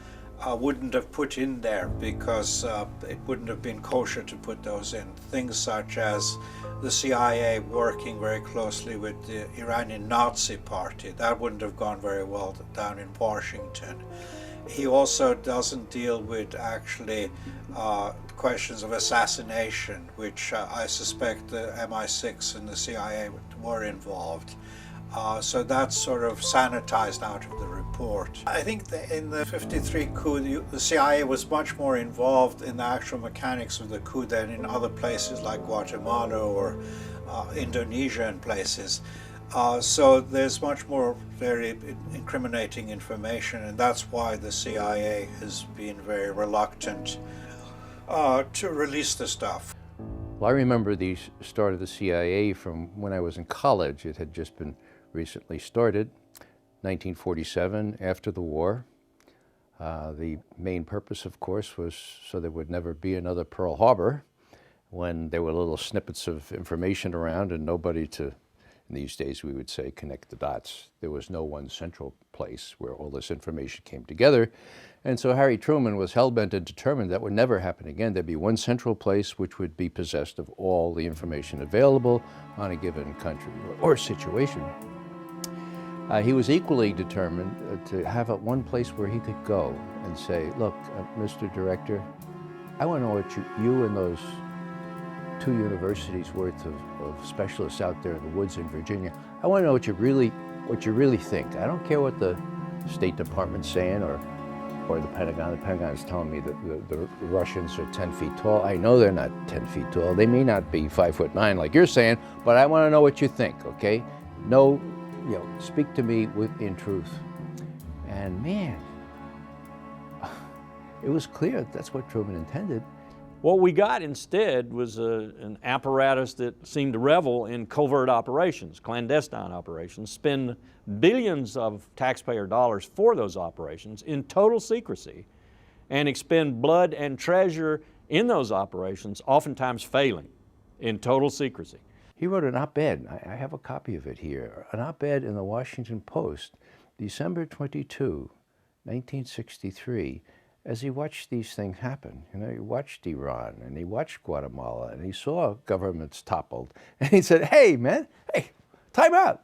wouldn't have put in there because it wouldn't have been kosher to put those in. Things such as the CIA working very closely with the Iranian Nazi Party. That wouldn't have gone very well down in Washington. He also doesn't deal with actually questions of assassination, which I suspect the MI6 and the CIA were involved. So that's sort of sanitized out of the report. I think in the 53 coup, the CIA was much more involved in the actual mechanics of the coup than in other places like Guatemala or Indonesia and places. So there's much more very incriminating information, and that's why the CIA has been very reluctant to release the stuff. Well, I remember the start of the CIA from when I was in college. It had just been recently started, 1947, after the war. The main purpose, of course, was so there would never be another Pearl Harbor, when there were little snippets of information around and nobody to, in these days we would say, connect the dots. There was no one central place where all this information came together. And so Harry Truman was hell-bent and determined that would never happen again. There'd be one central place which would be possessed of all the information available on a given country or situation. He was equally determined to have one place where he could go and say, look, Mr. Director, I want to know what you and those 2 universities worth of specialists out there in the woods in Virginia, I want to know what you really think. I don't care what the State Department's saying or the Pentagon. The Pentagon is telling me that the Russians are 10 feet tall. I know they're not 10 feet tall. They may not be 5'9" like you're saying, but I want to know what you think, okay? No, speak to me in truth. And man, it was clear that's what Truman intended. What we got instead was an apparatus that seemed to revel in covert operations, clandestine operations, spend billions of taxpayer dollars for those operations in total secrecy, and expend blood and treasure in those operations, oftentimes failing in total secrecy. He wrote an op-ed, I have a copy of it here, an op-ed in the Washington Post, December 22, 1963, as he watched these things happen. You know, he watched Iran and he watched Guatemala and he saw governments toppled. And he said, hey, man, hey, time out.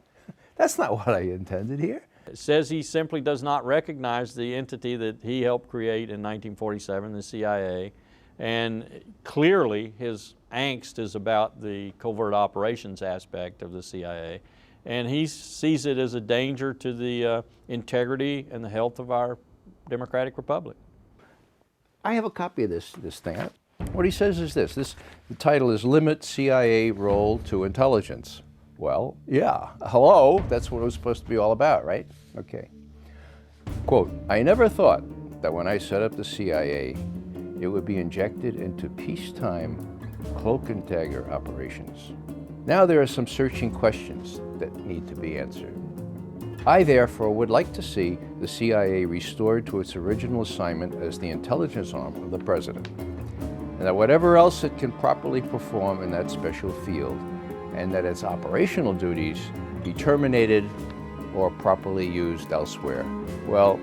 That's not what I intended here. It says he simply does not recognize the entity that he helped create in 1947, the CIA, and clearly his angst is about the covert operations aspect of the CIA, and he sees it as a danger to the integrity and the health of our democratic republic. I have a copy of this thing. What he says is this. The title is Limit CIA Role to Intelligence. Well, yeah, hello, that's what it was supposed to be all about, right? Okay. Quote, I never thought that when I set up the CIA, it would be injected into peacetime cloak and dagger operations. Now there are some searching questions that need to be answered. I therefore would like to see the CIA restored to its original assignment as the intelligence arm of the President, and that whatever else it can properly perform in that special field, and that its operational duties be terminated or properly used elsewhere. Well,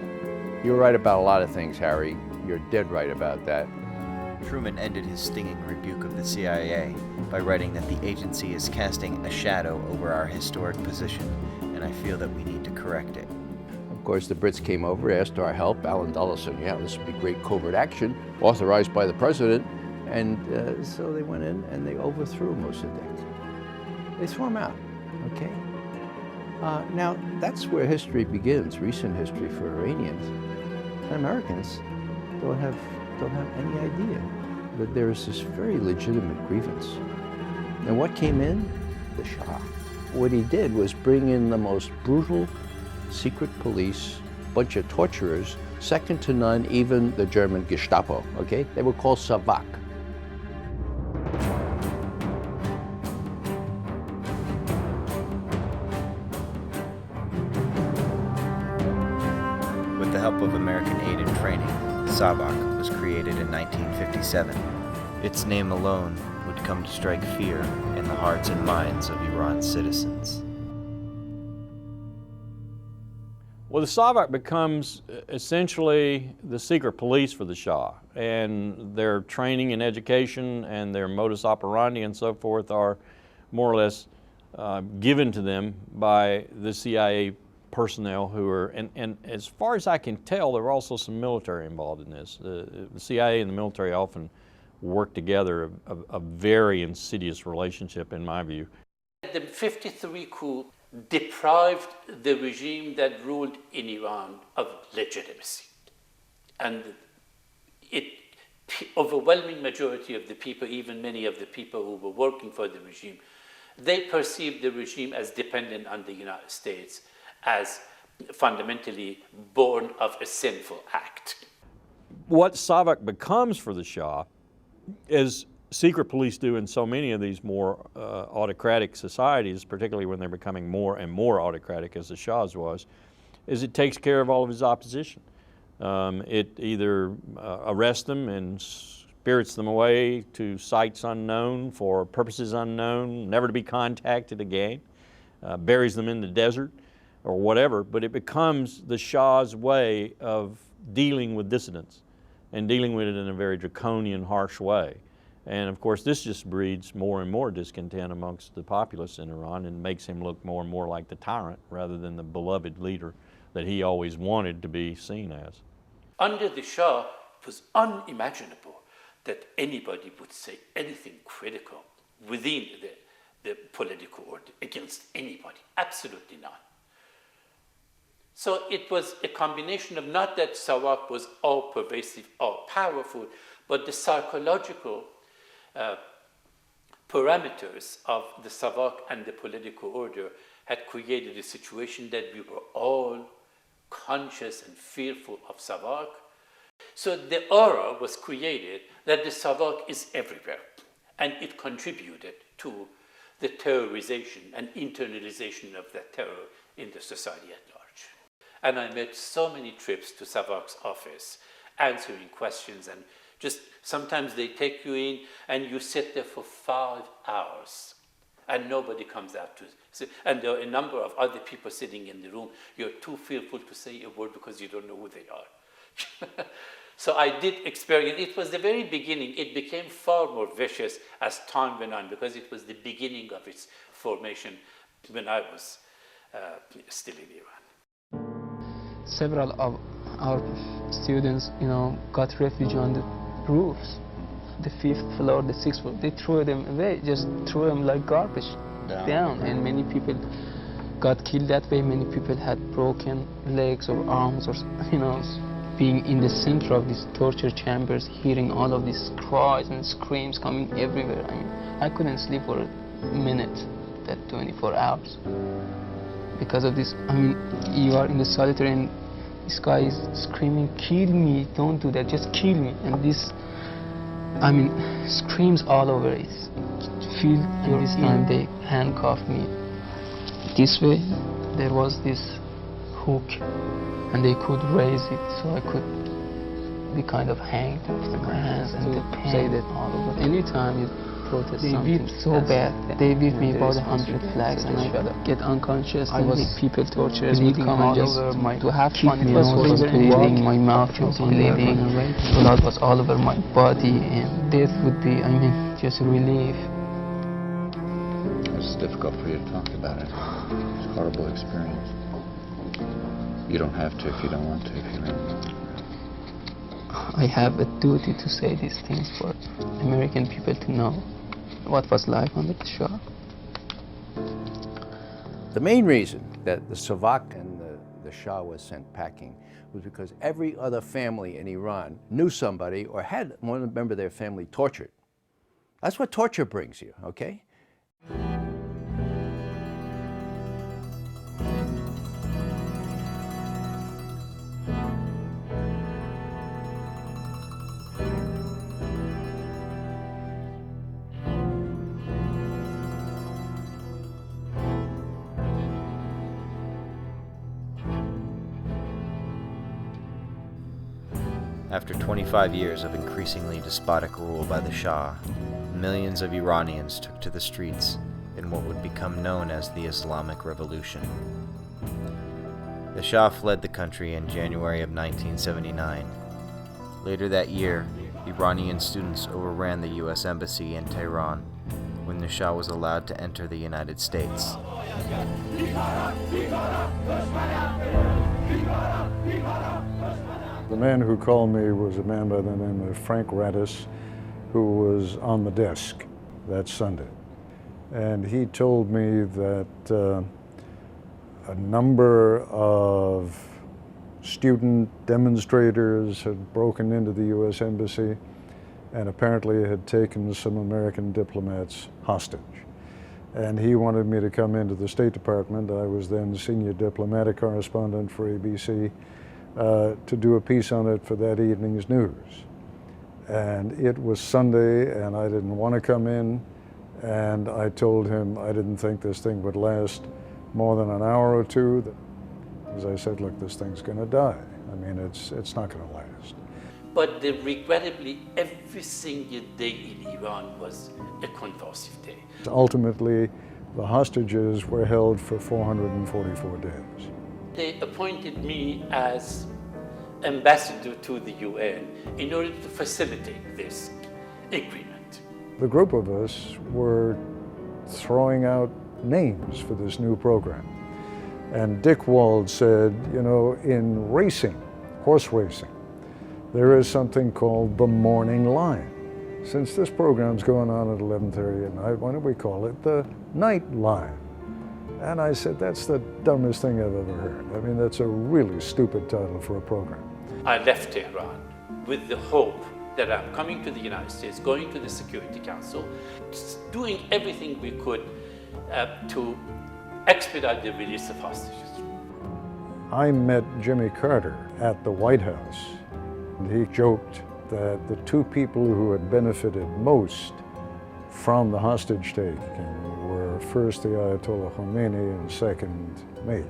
you're right about a lot of things, Harry. You're dead right about that. Truman ended his stinging rebuke of the CIA by writing that the agency is casting a shadow over our historic position, and I feel that we need to correct it. Of course, the Brits came over, asked our help. Allen Dulles said, yeah, this would be great covert action, authorized by the President. And so they went in and they overthrew Mossadegh. They threw him out, okay? Now, that's where history begins, recent history for Iranians. And Americans don't have any idea that there is this very legitimate grievance. And what came in? The Shah. What he did was bring in the most brutal secret police, bunch of torturers, second to none, even the German Gestapo, okay? They were called Savak. With the help of American aid and training, Savak was created in 1957. Its name alone would come to strike fear in the hearts and minds of Iran's citizens. Well, the Savak becomes essentially the secret police for the Shah, and their training and education and their modus operandi and so forth are more or less given to them by the CIA personnel who are, and as far as I can tell, there are also some military involved in this. The CIA and the military often work together, a very insidious relationship in my view. The 53 coup deprived the regime that ruled in Iran of legitimacy. And overwhelming majority of the people, even many of the people who were working for the regime, they perceived the regime as dependent on the United States, as fundamentally born of a sinful act. What Savak becomes for the Shah, as secret police do in so many of these more autocratic societies, particularly when they're becoming more and more autocratic as the Shah's was, is it takes care of all of his opposition. It either arrests them and spirits them away to sites unknown for purposes unknown, never to be contacted again, buries them in the desert or whatever, but it becomes the Shah's way of dealing with dissidents and dealing with it in a very draconian, harsh way. And of course, this just breeds more and more discontent amongst the populace in Iran and makes him look more and more like the tyrant rather than the beloved leader that he always wanted to be seen as. Under the Shah, it was unimaginable that anybody would say anything critical within the political order against anybody, absolutely not. So it was a combination of not that Savak was all-pervasive, all-powerful, but the psychological parameters of the Savak and the political order had created a situation that we were all conscious and fearful of Savak. So the aura was created that the Savak is everywhere, and it contributed to the terrorization and internalization of that terror in the society at large. And I made so many trips to Savak's office, answering questions, and just sometimes they take you in and you sit there for 5 hours and nobody comes out to sit. And there are a number of other people sitting in the room. You're too fearful to say a word because you don't know who they are. So I did experience, it was the very beginning. It became far more vicious as time went on because it was the beginning of its formation when I was still in Iran. Several of our students, got refuge on the roofs, the 5th floor, the 6th floor. They threw them away, just threw them like garbage down. And many people got killed that way. Many people had broken legs or arms, or being in the center of these torture chambers, hearing all of these cries and screams coming everywhere. I mean, I couldn't sleep for a minute, that 24 hours. Because of this, I mean, you are in the solitary and this guy is screaming, kill me, don't do that, just kill me. And this, I mean, screams all over it. Feel your this time they handcuffed me. This way, there was this hook, and they could raise it so I could be kind of hanged with my hands and the pain all over. Anytime you protest they something, beat so bad. They beat me about 100 flags, and I get unconscious. I was people torturers would come and just to have fun. It was bleeding, my mouth was bleeding, blood was all over my body, and death would be, I mean, just a relief. It's difficult for you to talk about it. It's a horrible experience. You don't have to if you don't want to. If you don't. I have a duty to say these things for American people to know what was life under the Shah. The main reason that the Savak and the Shah was sent packing was because every other family in Iran knew somebody or had one member of their family tortured. That's what torture brings you, okay? After 25 years of increasingly despotic rule by the Shah, millions of Iranians took to the streets in what would become known as the Islamic Revolution. The Shah fled the country in January of 1979. Later that year, Iranian students overran the U.S. Embassy in Tehran when the Shah was allowed to enter the United States. The man who called me was a man by the name of Frank Radis, who was on the desk that Sunday. And he told me that a number of student demonstrators had broken into the U.S. Embassy and apparently had taken some American diplomats hostage. And he wanted me to come into the State Department. I was then senior diplomatic correspondent for ABC. To do a piece on it for that evening's news. And it was Sunday, and I didn't want to come in, and I told him I didn't think this thing would last more than an hour or two. As I said, look, this thing's going to die. I mean, it's not going to last. But regrettably, every single day in Iran was a convulsive day. Ultimately, the hostages were held for 444 days. They appointed me as ambassador to the UN in order to facilitate this agreement. The group of us were throwing out names for this new program. And Dick Wald said, you know, in racing, horse racing, there is something called the morning line. Since this program's going on at 11:30 at night, why don't we call it the night line? And I said, that's the dumbest thing I've ever heard. I mean, that's a really stupid title for a program. I left Tehran with the hope that I'm coming to the United States, going to the Security Council, doing everything we could to expedite the release of hostages. I met Jimmy Carter at the White House. And he joked that the two people who had benefited most from the hostage taking were first the Ayatollah Khomeini and second me.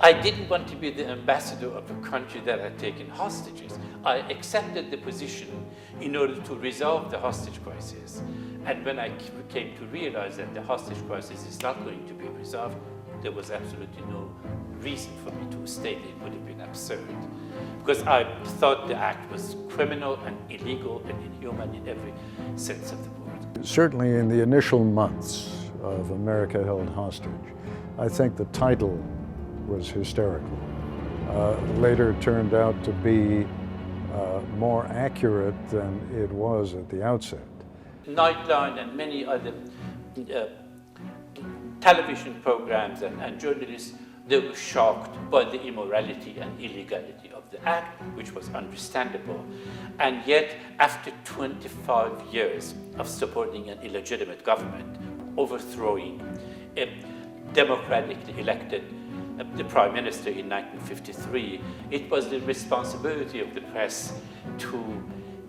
I didn't want to be the ambassador of a country that had taken hostages. I accepted the position in order to resolve the hostage crisis. And when I came to realize that the hostage crisis is not going to be resolved, there was absolutely no reason for me to state it would have been absurd, because I thought the act was criminal and illegal and inhuman in every sense of the word. Certainly in the initial months of America Held Hostage, I think the title was hysterical. Later turned out to be more accurate than it was at the outset. Nightline and many other television programs and journalists, they were shocked by the immorality and illegality of the act, which was understandable. And yet, after 25 years of supporting an illegitimate government, overthrowing a democratically elected the Prime Minister in 1953, it was the responsibility of the press to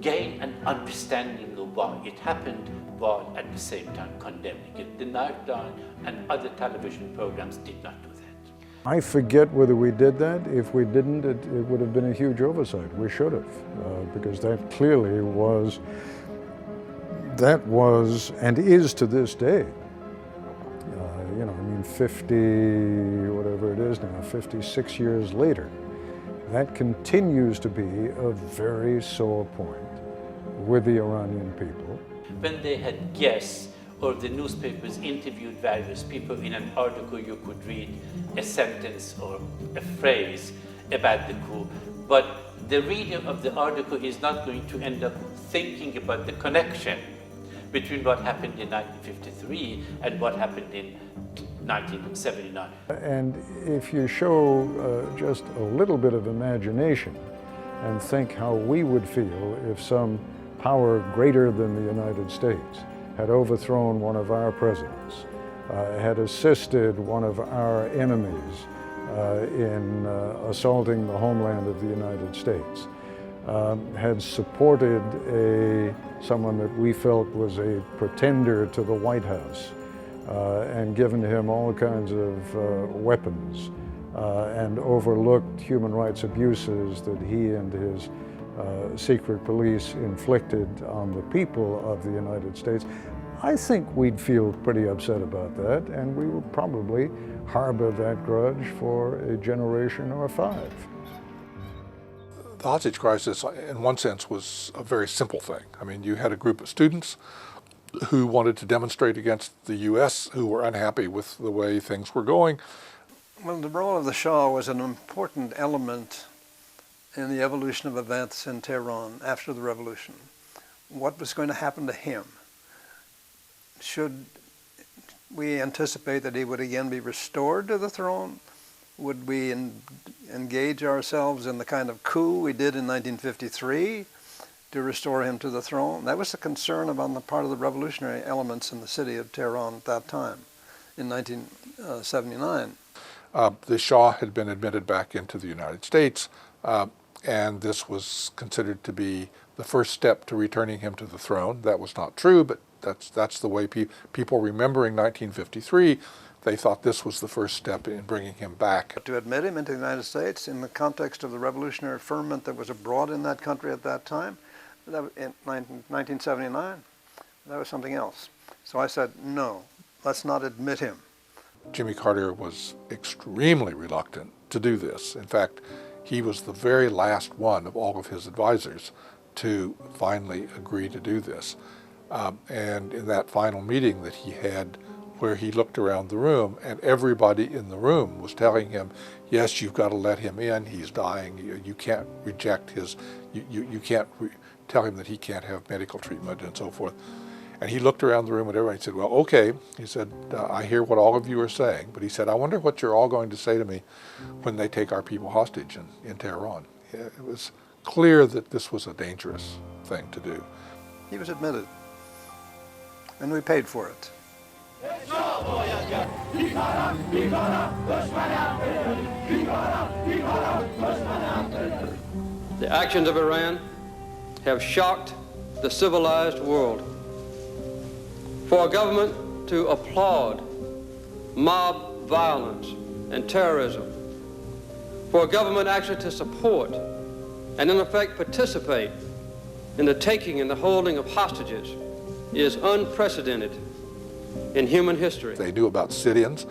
gain an understanding of why it happened, while at the same time condemning it. The Nightline and other television programs did not do that. I forget whether we did that. If we didn't, it would have been a huge oversight. We should have, because that clearly was, and is to this day, you know, I mean, 50, whatever it is now, 56 years later, that continues to be a very sore point with the Iranian people. When they had guests, or the newspapers interviewed various people, in an article you could read a sentence or a phrase about the coup, but the reader of the article is not going to end up thinking about the connection between what happened in 1953 and what happened in 1979. And if you show just a little bit of imagination and think how we would feel if some power greater than the United States had overthrown one of our presidents, had assisted one of our enemies in assaulting the homeland of the United States, had supported someone that we felt was a pretender to the White House, and given him all kinds of weapons, and overlooked human rights abuses that he and his secret police inflicted on the people of the United States, I think we'd feel pretty upset about that, and we would probably harbor that grudge for a generation or 5. The hostage crisis, in one sense, was a very simple thing. I mean, you had a group of students who wanted to demonstrate against the U.S., who were unhappy with the way things were going. Well, the role of the Shah was an important element in the evolution of events in Tehran after the revolution. What was going to happen to him? Should we anticipate that he would again be restored to the throne? Would we engage ourselves in the kind of coup we did in 1953 to restore him to the throne? That was the concern on the part of the revolutionary elements in the city of Tehran at that time, in 1979. The Shah had been admitted back into the United States, and this was considered to be the first step to returning him to the throne. That was not true, but that's the way people remembering 1953, they thought this was the first step in bringing him back. But to admit him into the United States in the context of the revolutionary ferment that was abroad in that country at that time, that was in 1979, that was something else. So I said, no, let's not admit him. Jimmy Carter was extremely reluctant to do this. In fact, he was the very last one of all of his advisors to finally agree to do this. And in that final meeting that he had, where he looked around the room and everybody in the room was telling him, yes, you've got to let him in, he's dying, you can't reject his, you can't tell him that he can't have medical treatment and so forth. And he looked around the room at everyone and said, well, okay. He said, I hear what all of you are saying, but he said, I wonder what you're all going to say to me when they take our people hostage in Tehran. It was clear that this was a dangerous thing to do. He was admitted, and we paid for it. The actions of Iran have shocked the civilized world. For a government to applaud mob violence and terrorism, for a government actually to support and in effect participate in the taking and the holding of hostages is unprecedented in human history. They knew about sit-ins.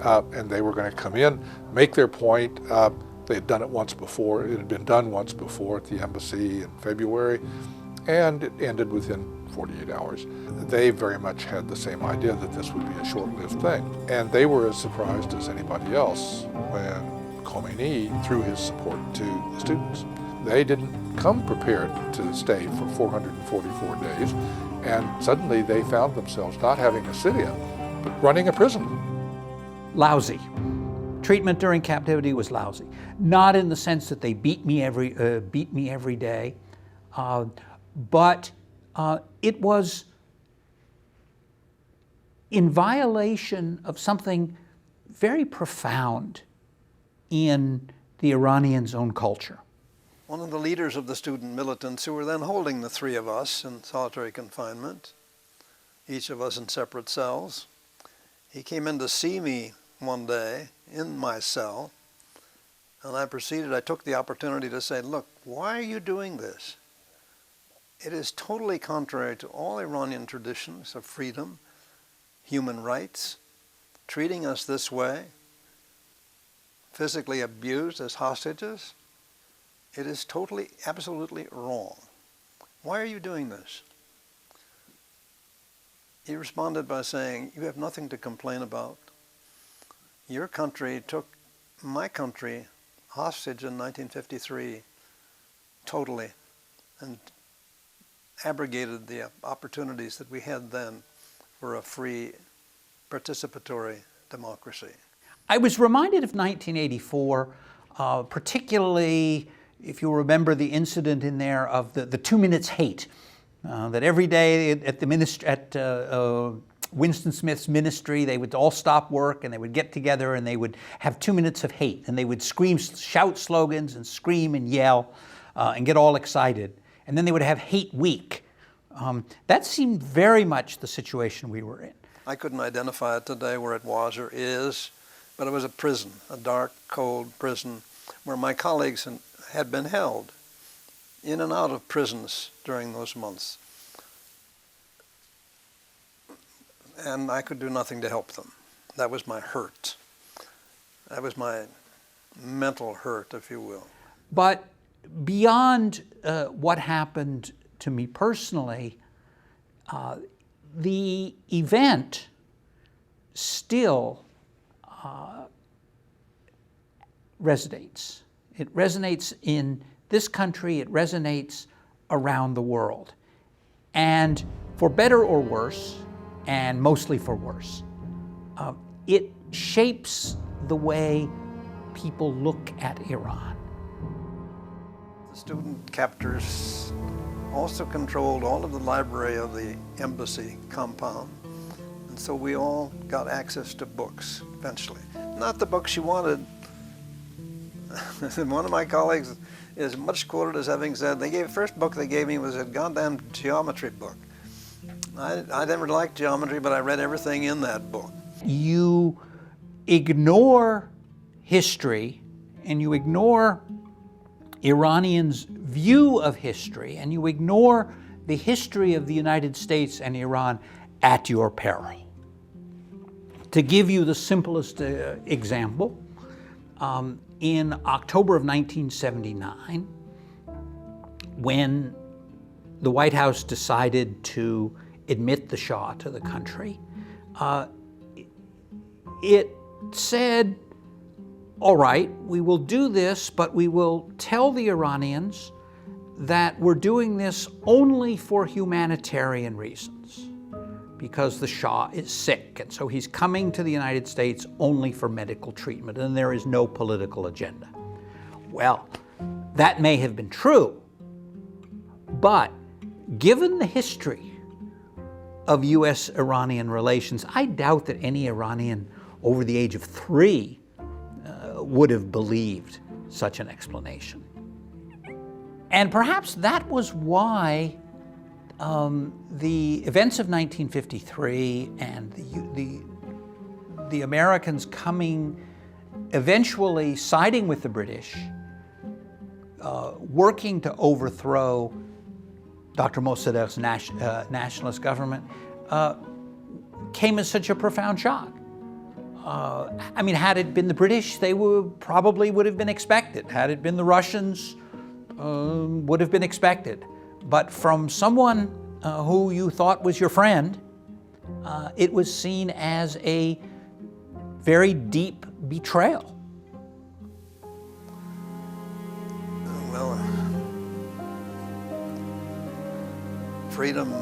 and they were going to come in, make their point. They had done it once before. It had been done once before at the embassy in February, and it ended within 48 hours. They very much had the same idea that this would be a short-lived thing. And they were as surprised as anybody else when Khomeini threw his support to the students. They didn't come prepared to stay for 444 days, and suddenly they found themselves not having a sit-in, but running a prison. Lousy. Treatment during captivity was lousy. Not in the sense that they beat me every day, but it was in violation of something very profound in the Iranians' own culture. One of the leaders of the student militants who were then holding the three of us in solitary confinement, each of us in separate cells, he came in to see me one day in my cell, and I took the opportunity to say, look, why are you doing this? It is totally contrary to all Iranian traditions of freedom, human rights, treating us this way, physically abused as hostages. It is totally, absolutely wrong. Why are you doing this? He responded by saying, you have nothing to complain about. Your country took my country hostage in 1953 totally and abrogated the opportunities that we had then for a free, participatory democracy. I was reminded of 1984, particularly if you remember the incident in there of the 2 minutes hate, that every day at Winston Smith's ministry, they would all stop work and they would get together and they would have 2 minutes of hate, and they would shout slogans and scream and yell and get all excited. And then they would have hate week. That seemed very much the situation we were in. I couldn't identify it today where it was or is, but it was a prison, a dark, cold prison where my colleagues had been held in and out of prisons during those months. And I could do nothing to help them. That was my hurt. That was my mental hurt, if you will. But beyond what happened to me personally, the event still resonates. It resonates in this country, it resonates around the world. And for better or worse, and mostly for worse, it shapes the way people look at Iran. The student captors also controlled all of the library of the embassy compound, and so we all got access to books eventually. Not the books you wanted. One of my colleagues is much quoted as having said, the first book they gave me was a goddamn geometry book. I never liked geometry, but I read everything in that book. You ignore history, and you ignore Iranians' view of history, and you ignore the history of the United States and Iran at your peril. To give you the simplest example, in October of 1979, when the White House decided to admit the Shah to the country, it said, all right, we will do this, but we will tell the Iranians that we're doing this only for humanitarian reasons, because the Shah is sick, and so he's coming to the United States only for medical treatment, and there is no political agenda. Well, that may have been true, but given the history of US-Iranian relations, I doubt that any Iranian over the age of 3 would have believed such an explanation. And perhaps that was why the events of 1953 and the Americans coming, eventually siding with the British, working to overthrow Dr. Mossadegh's nationalist government, came as such a profound shock. I mean, had it been the British, they probably would have been expected. Had it been the Russians, would have been expected. But from someone who you thought was your friend, it was seen as a very deep betrayal. Well, freedom,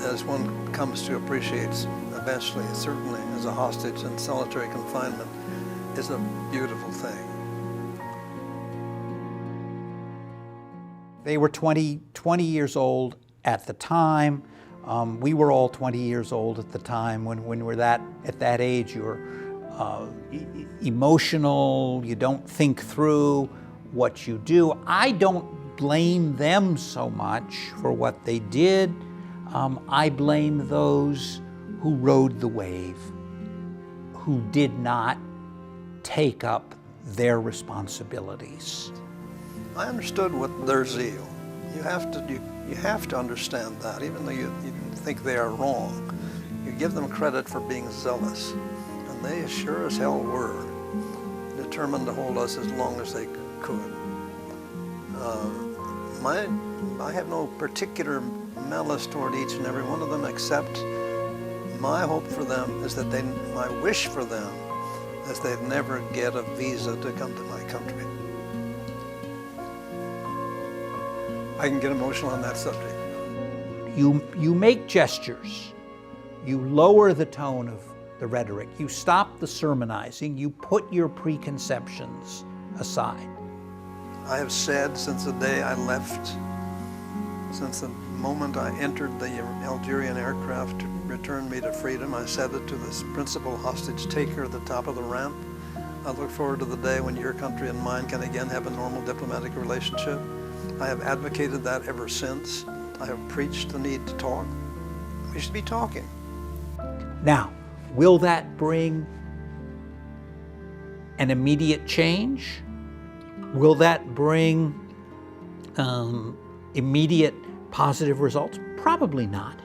as one comes to appreciate eventually, certainly as a hostage in solitary confinement, is a beautiful thing. They were 20 years old at the time. We were all 20 years old at the time. When we're at that age, you're emotional, you don't think through what you do. I don't blame them so much for what they did. I blame those who rode the wave, who did not take up their responsibilities. I understood what their zeal. You have to understand that, even though you think they are wrong. You give them credit for being zealous, and they sure as hell were determined to hold us as long as they could. I have no particular malice toward each and every one of them, except my hope for them is that my wish for them is they'd never get a visa to come to my country. I can get emotional on that subject. You make gestures. You lower the tone of the rhetoric. You stop the sermonizing. You put your preconceptions aside. I have said since the day I left, since the moment I entered the Algerian aircraft to return me to freedom, I said it to this principal hostage taker at the top of the ramp. I look forward to the day when your country and mine can again have a normal diplomatic relationship. I have advocated that ever since. I have preached the need to talk. We should be talking. Now, will that bring an immediate change? Will that bring immediate positive results? Probably not.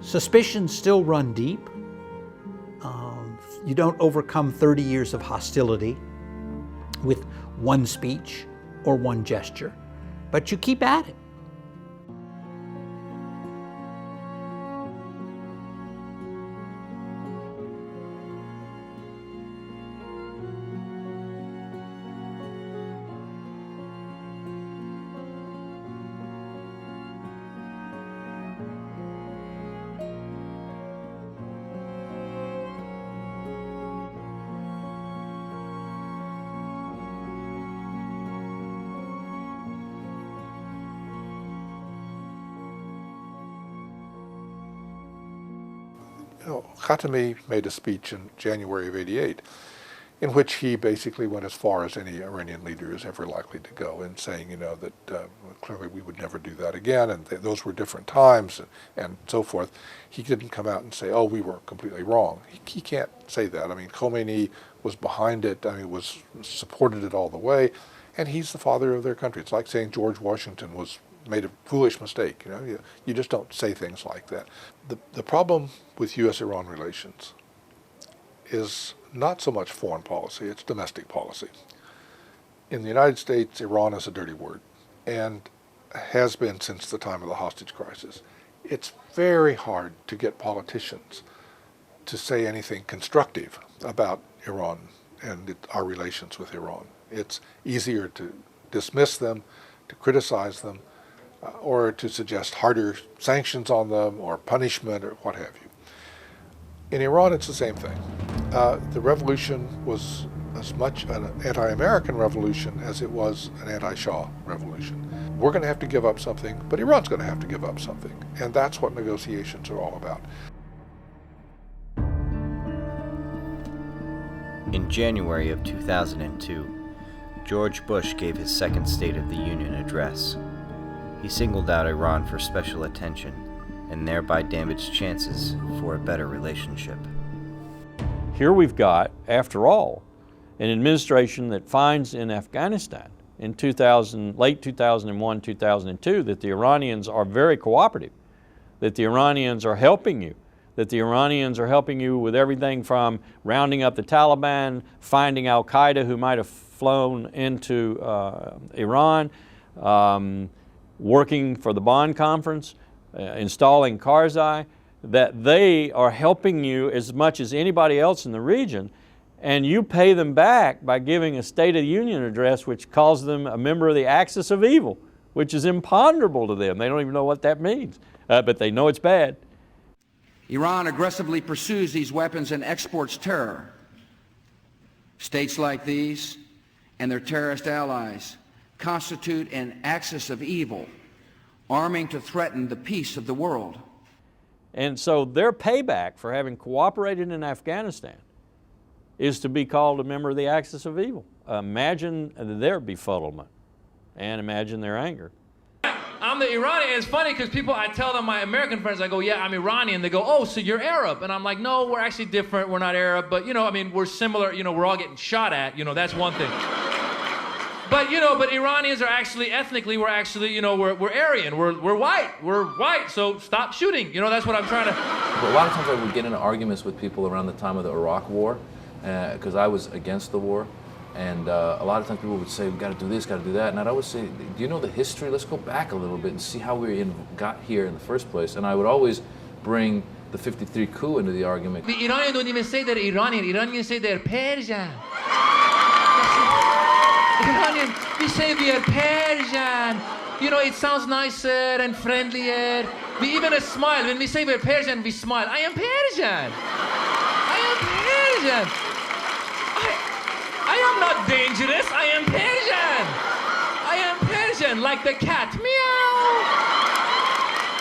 Suspicions still run deep. You don't overcome 30 years of hostility with one speech or one gesture, but you keep at it. Khatami made a speech in January of '88 in which he basically went as far as any Iranian leader is ever likely to go in saying, that clearly we would never do that again, and those were different times, and so forth. He didn't come out and say, oh, we were completely wrong. He can't say that. I mean, Khomeini was behind it, supported it all the way, and he's the father of their country. It's like saying George Washington made a foolish mistake. You just don't say things like that. The problem with U.S.-Iran relations is not so much foreign policy, it's domestic policy. In the United States, Iran is a dirty word, and has been since the time of the hostage crisis. It's very hard to get politicians to say anything constructive about Iran and our relations with Iran. It's easier to dismiss them, to criticize them, or to suggest harder sanctions on them or punishment or what have you. In Iran, it's the same thing. The revolution was as much an anti-American revolution as it was an anti-Shah revolution. We're going to have to give up something, but Iran's going to have to give up something, and that's what negotiations are all about. In January of 2002, George Bush gave his second State of the Union address. He singled out Iran for special attention and thereby damaged chances for a better relationship. Here we've got, after all, an administration that finds in Afghanistan in late 2001, 2002, that the Iranians are very cooperative, that the Iranians are helping you, that the Iranians are helping you with everything from rounding up the Taliban, finding al-Qaeda who might have flown into Iran, working for the Bonn Conference, installing Karzai, that they are helping you as much as anybody else in the region, and you pay them back by giving a State of the Union address which calls them a member of the axis of evil, which is imponderable to them. They don't even know what that means, but they know it's bad. Iran aggressively pursues these weapons and exports terror. States like these and their terrorist allies constitute an axis of evil, arming to threaten the peace of the world. And so their payback for having cooperated in Afghanistan is to be called a member of the axis of evil. Imagine their befuddlement and imagine their anger. I'm the Iranian. It's funny because I tell them, my American friends, I go, yeah, I'm Iranian. They go, oh, so you're Arab. And I'm like, no, we're actually different. We're not Arab. But, I mean, we're similar. We're all getting shot at. That's one thing. But, but Iranians are actually, ethnically, we're actually, we're Aryan. We're white. We're white. So stop shooting. That's what I'm trying to. But a lot of times I would get into arguments with people around the time of the Iraq War because I was against the war. And a lot of times people would say, we got to do this, got to do that. And I'd always say, do you know the history? Let's go back a little bit and see how we got here in the first place. And I would always bring the 53 coup into the argument. The Iranians don't even say they're Iranian. Iranians say they're Persian. Iranian, we say we are Persian. It sounds nicer and friendlier. We even smile. When we say we're Persian, we smile. I am Persian. I am Persian. I am not dangerous. I am Persian. I am Persian, like the cat. Meow.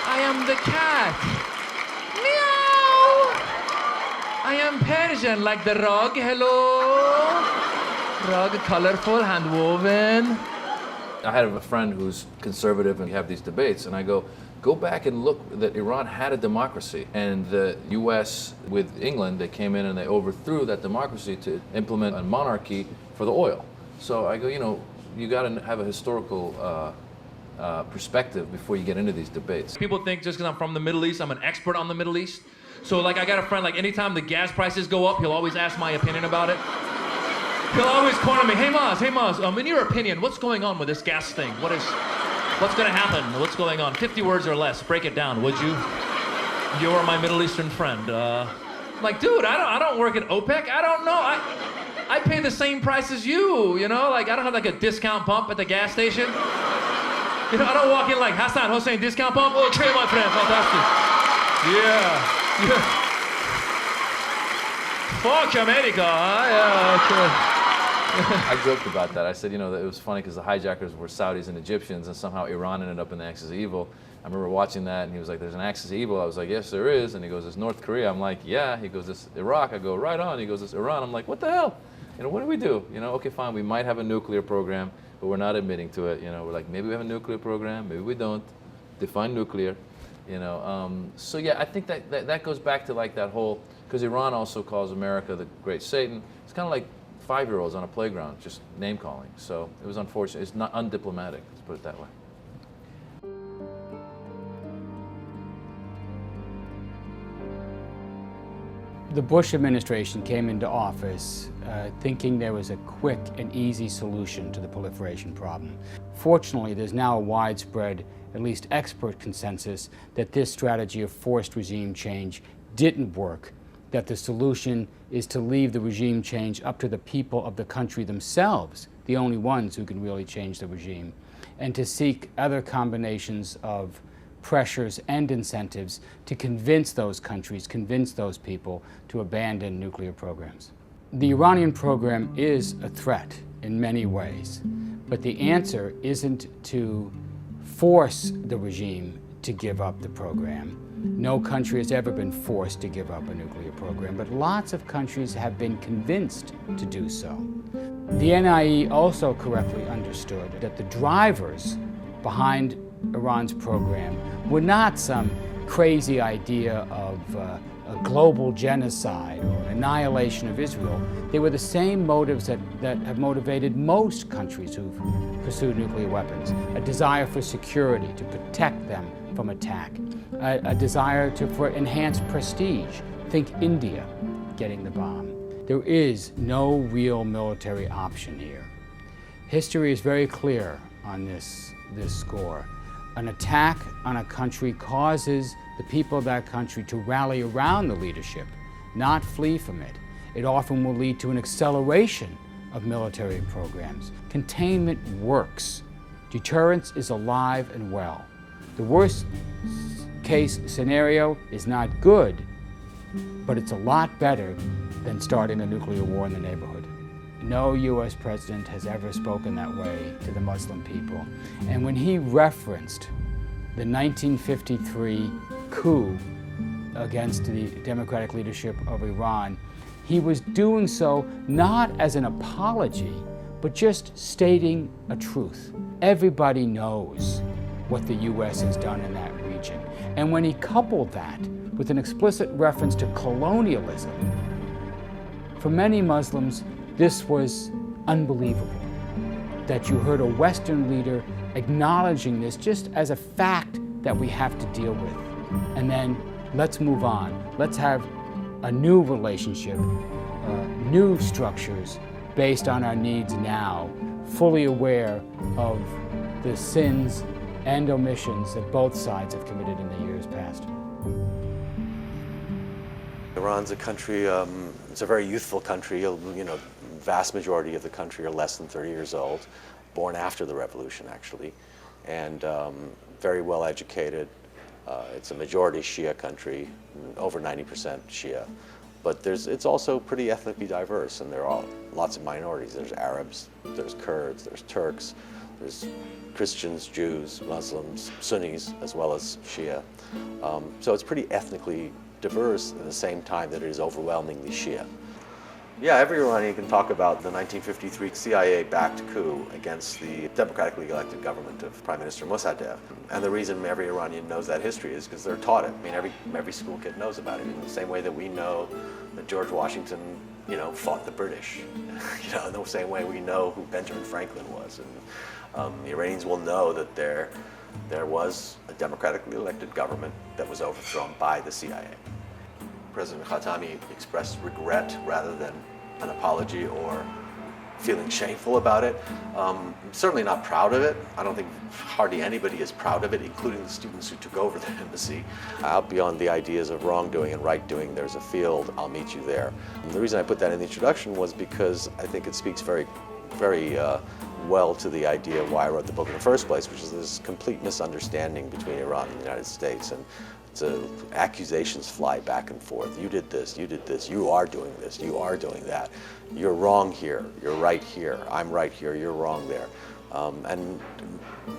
I am the cat. Meow. I am Persian, like the rug. Hello. Rug, colorful, hand-woven. I had a friend who's conservative and we have these debates, and I go back and look that Iran had a democracy, and the US with England, they came in and they overthrew that democracy to implement a monarchy for the oil. So I go, you got to have a historical perspective before you get into these debates. People think just because I'm from the Middle East, I'm an expert on the Middle East. So I got a friend, anytime the gas prices go up, he'll always ask my opinion about it. He'll always corner me, hey Maz, in your opinion, what's going on with this gas thing? What's going to happen? What's going on? 50 words or less. Break it down, would you? You're my Middle Eastern friend. I'm like, dude, I don't work at OPEC. I don't know. I pay the same price as you. I don't have a discount pump at the gas station. I don't walk in like Hassan Hussein discount pump. Okay, my friend, fantastic. Yeah. Fuck America. Yeah. Okay. I joked about that. I said, that it was funny because the hijackers were Saudis and Egyptians, and somehow Iran ended up in the axis of evil. I remember watching that, and he was like, there's an axis of evil. I was like, yes, there is. And he goes, it's North Korea. I'm like, yeah. He goes, it's Iraq. I go, right on. He goes, it's Iran. I'm like, what the hell? What do we do? Okay, fine. We might have a nuclear program, but we're not admitting to it. We're like, maybe we have a nuclear program. Maybe we don't. Define nuclear. So yeah, I think that goes back to that whole, because Iran also calls America the Great Satan. It's kind of like 5-year-olds on a playground, just name calling. So it was unfortunate. It's not undiplomatic, let's put it that way. The Bush administration came into office thinking there was a quick and easy solution to the proliferation problem. Fortunately, there's now a widespread, at least expert consensus, that this strategy of forced regime change didn't work, that the solution is to leave the regime change up to the people of the country themselves, the only ones who can really change the regime, and to seek other combinations of pressures and incentives to convince those countries, convince those people to abandon nuclear programs. The Iranian program is a threat in many ways, but the answer isn't to force the regime to give up the program. No country has ever been forced to give up a nuclear program, but lots of countries have been convinced to do so. The NIE also correctly understood that the drivers behind Iran's program were not some crazy idea of a global genocide or annihilation of Israel. They were the same motives that have motivated most countries who've pursued nuclear weapons: a desire for security, to protect them from attack, a desire for enhanced prestige. Think India getting the bomb. There is no real military option here. History is very clear on this score. An attack on a country causes the people of that country to rally around the leadership, not flee from it. It often will lead to an acceleration of military programs. Containment works. Deterrence is alive and well. The worst case scenario is not good, but it's a lot better than starting a nuclear war in the neighborhood. No U.S. president has ever spoken that way to the Muslim people. And when he referenced the 1953 coup against the democratic leadership of Iran, he was doing so not as an apology, but just stating a truth. Everybody knows what the U.S. has done in that region. And when he coupled that with an explicit reference to colonialism, for many Muslims, this was unbelievable, that you heard a Western leader acknowledging this just as a fact that we have to deal with. And then let's move on. Let's have a new relationship, new structures based on our needs now, fully aware of the sins and omissions that both sides have committed in the years past. Iran's a country, it's a very youthful country. You know, vast majority of the country are less than 30 years old, born after the revolution actually, and very well educated. It's a majority Shia country, over 90% Shia, but it's also pretty ethnically diverse, and there are lots of minorities. There's Arabs, there's Kurds, there's Turks, there's Christians, Jews, Muslims, Sunnis, as well as Shia. So it's pretty ethnically diverse at the same time that it is overwhelmingly Shia. Yeah, every Iranian can talk about the 1953 CIA-backed coup against the democratically elected government of Prime Minister Mossadegh. And the reason every Iranian knows that history is because they're taught it. I mean, every school kid knows about it in the same way that we know that George Washington, fought the British. In the same way we know who Benjamin Franklin was. And the Iranians will know that there was a democratically elected government that was overthrown by the CIA. President Khatami expressed regret rather than an apology or feeling shameful about it. Certainly not proud of it. I don't think hardly anybody is proud of it, including the students who took over the embassy. Out beyond the ideas of wrongdoing and right doing, there's a field, I'll meet you there. And the reason I put that in the introduction was because I think it speaks very well to the idea of why I wrote the book in the first place, which is this complete misunderstanding between Iran and the United States. And accusations fly back and forth. You did this, you are doing this, you are doing that. You're wrong here, you're right here, I'm right here, you're wrong there. And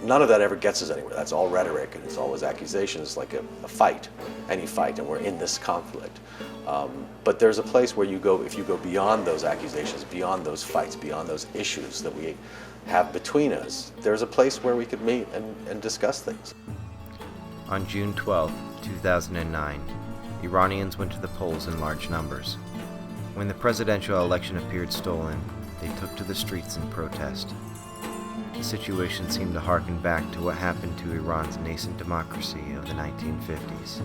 none of that ever gets us anywhere. That's all rhetoric, and it's always accusations, like a fight, any fight, and we're in this conflict. But there's a place where if you go beyond those accusations, beyond those fights, beyond those issues that we have between us, there's a place where we could meet and discuss things. On June 12, 2009, Iranians went to the polls in large numbers. When the presidential election appeared stolen, they took to the streets in protest. The situation seemed to harken back to what happened to Iran's nascent democracy of the 1950s.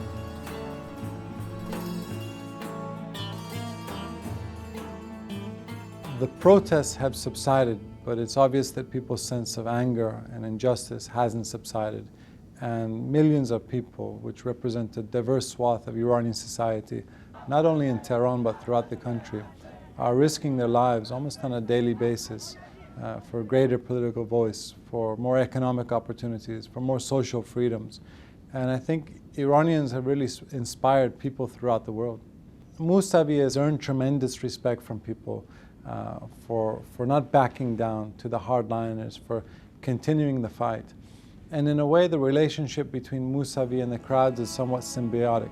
The protests have subsided, but it's obvious that people's sense of anger and injustice hasn't subsided. And millions of people, which represent a diverse swath of Iranian society, not only in Tehran but throughout the country, are risking their lives almost on a daily basis for greater political voice, for more economic opportunities, for more social freedoms. And I think Iranians have really inspired people throughout the world. Mousavi has earned tremendous respect from people for not backing down to the hardliners, for continuing the fight. And in a way, the relationship between Mousavi and the crowds is somewhat symbiotic,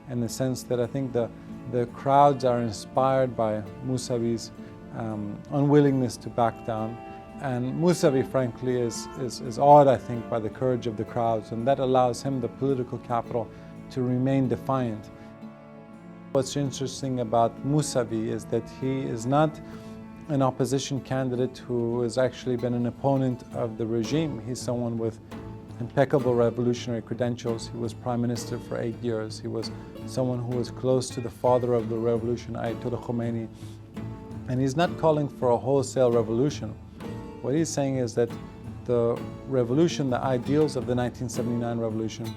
in the sense that I think the crowds are inspired by Mousavi's unwillingness to back down. And Mousavi, frankly, is awed, I think, by the courage of the crowds, and that allows him the political capital to remain defiant. What's interesting about Mousavi is that he is not an opposition candidate who has actually been an opponent of the regime. He's someone with impeccable revolutionary credentials. He was prime minister for 8 years. He was someone who was close to the father of the revolution, Ayatollah Khomeini. And he's not calling for a wholesale revolution. What he's saying is that the revolution, the ideals of the 1979 revolution,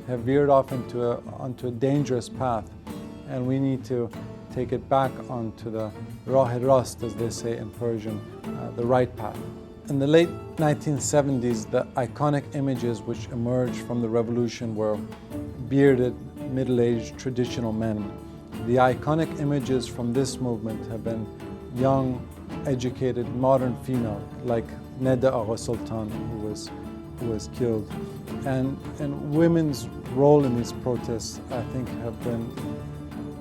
have veered off onto a dangerous path, and we need to take it back onto the Rah-e-Rast, as they say in Persian, the right path. In the late 1970s, the iconic images which emerged from the revolution were bearded, middle-aged, traditional men. The iconic images from this movement have been young, educated, modern female, like Neda Agha Sultan, who was killed. And women's role in these protests, I think, have been,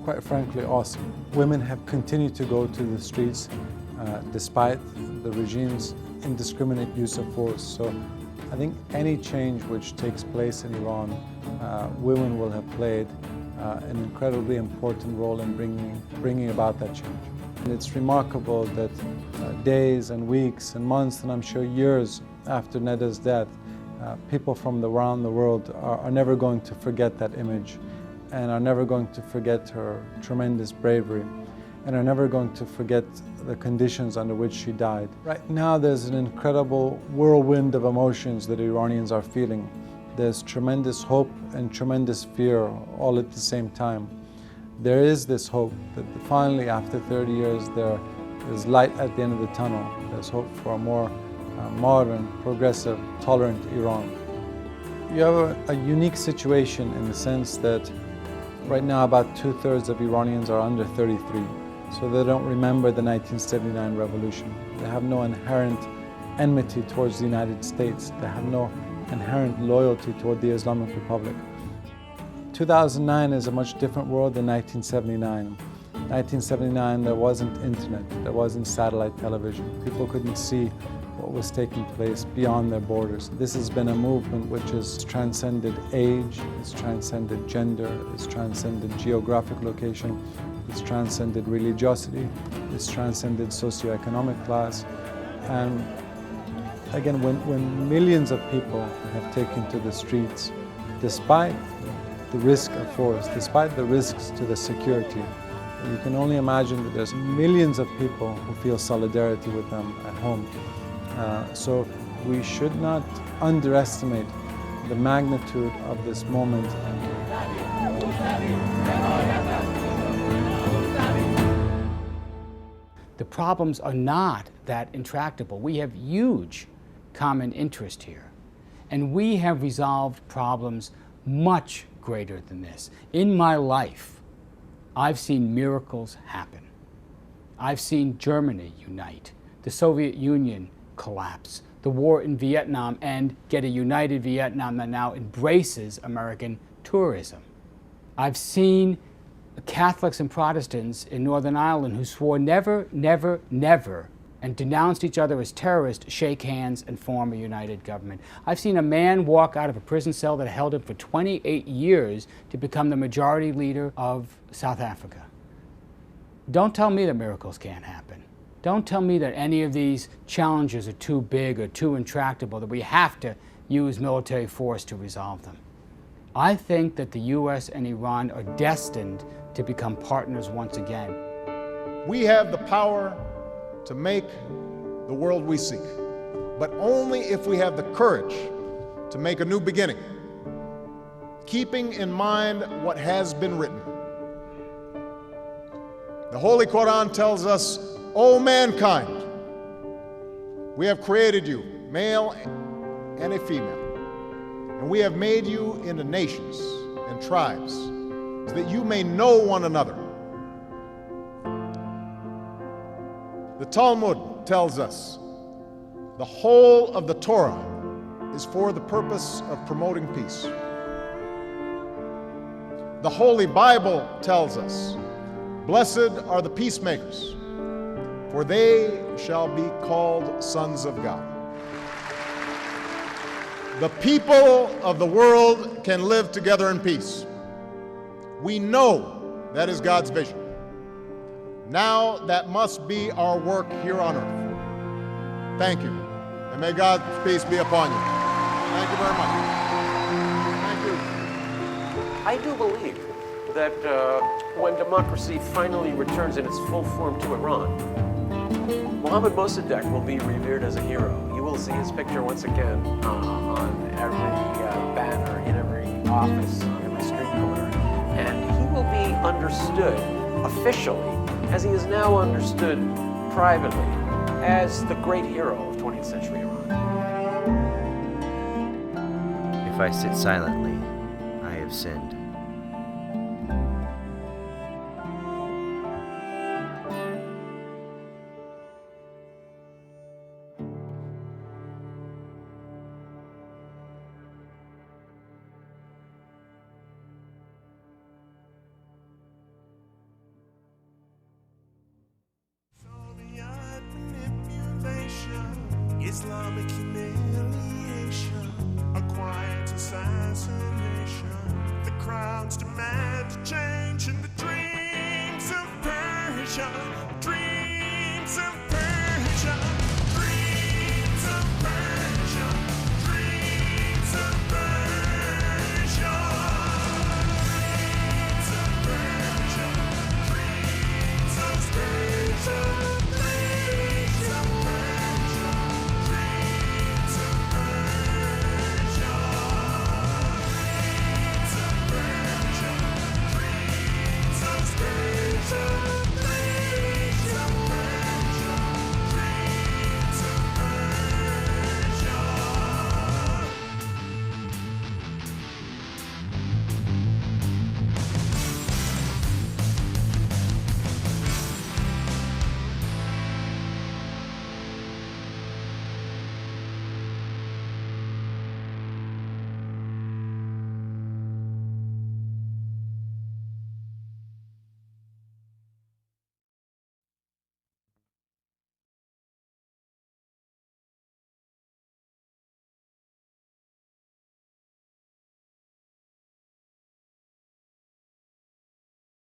quite frankly, awesome. Women have continued to go to the streets despite the regime's indiscriminate use of force. So I think any change which takes place in Iran, women will have played an incredibly important role in bringing about that change. And it's remarkable that days and weeks and months, and I'm sure years after Neda's death, people from around the world are never going to forget that image, and are never going to forget her tremendous bravery, and are never going to forget the conditions under which she died. Right now there's an incredible whirlwind of emotions that Iranians are feeling. There's tremendous hope and tremendous fear all at the same time. There is this hope that finally, after 30 years, there is light at the end of the tunnel. There's hope for a more modern, progressive, tolerant Iran. You have a unique situation in the sense that right now about 2/3 of Iranians are under 33. So they don't remember the 1979 revolution. They have no inherent enmity towards the United States. They have no inherent loyalty toward the Islamic Republic. 2009 is a much different world than 1979. 1979, there wasn't internet, there wasn't satellite television. People couldn't see what was taking place beyond their borders. This has been a movement which has transcended age, it's transcended gender, it's transcended geographic location, it's transcended religiosity, it's transcended socioeconomic class. And again, when millions of people have taken to the streets, despite the risk of force, despite the risks to the security, you can only imagine that there's millions of people who feel solidarity with them at home. So we should not underestimate the magnitude of this moment. The problems are not that intractable. We have huge common interest here. And we have resolved problems much greater than this. In my life, I've seen miracles happen. I've seen Germany unite, the Soviet Union collapse, the war in Vietnam end, get a united Vietnam that now embraces American tourism. I've seen Catholics and Protestants in Northern Ireland who swore never, never, never, and denounced each other as terrorists, shake hands and form a united government. I've seen a man walk out of a prison cell that held him for 28 years to become the majority leader of South Africa. Don't tell me that miracles can't happen. Don't tell me that any of these challenges are too big or too intractable, that we have to use military force to resolve them. I think that the US and Iran are destined to become partners once again. We have the power to make the world we seek, but only if we have the courage to make a new beginning, keeping in mind what has been written. The Holy Quran tells us, "O mankind, we have created you, male and a female, and we have made you into nations and tribes, so that you may know one another." The Talmud tells us the whole of the Torah is for the purpose of promoting peace. The Holy Bible tells us, "Blessed are the peacemakers, for they shall be called sons of God." The people of the world can live together in peace. We know that is God's vision. Now that must be our work here on earth. Thank you, and may God's peace be upon you. Thank you very much. I do believe that when democracy finally returns in its full form to Iran, Mohammad Mossadegh will be revered as a hero. You will see his picture once again on every banner, in every office, on every street corner. And he will be understood officially, as he is now understood privately, as the great hero of 20th century Iran. If I sit silently, I have sinned. Islamic humiliation, a quiet assassination. The crowds demand a change in the dreams of Persia.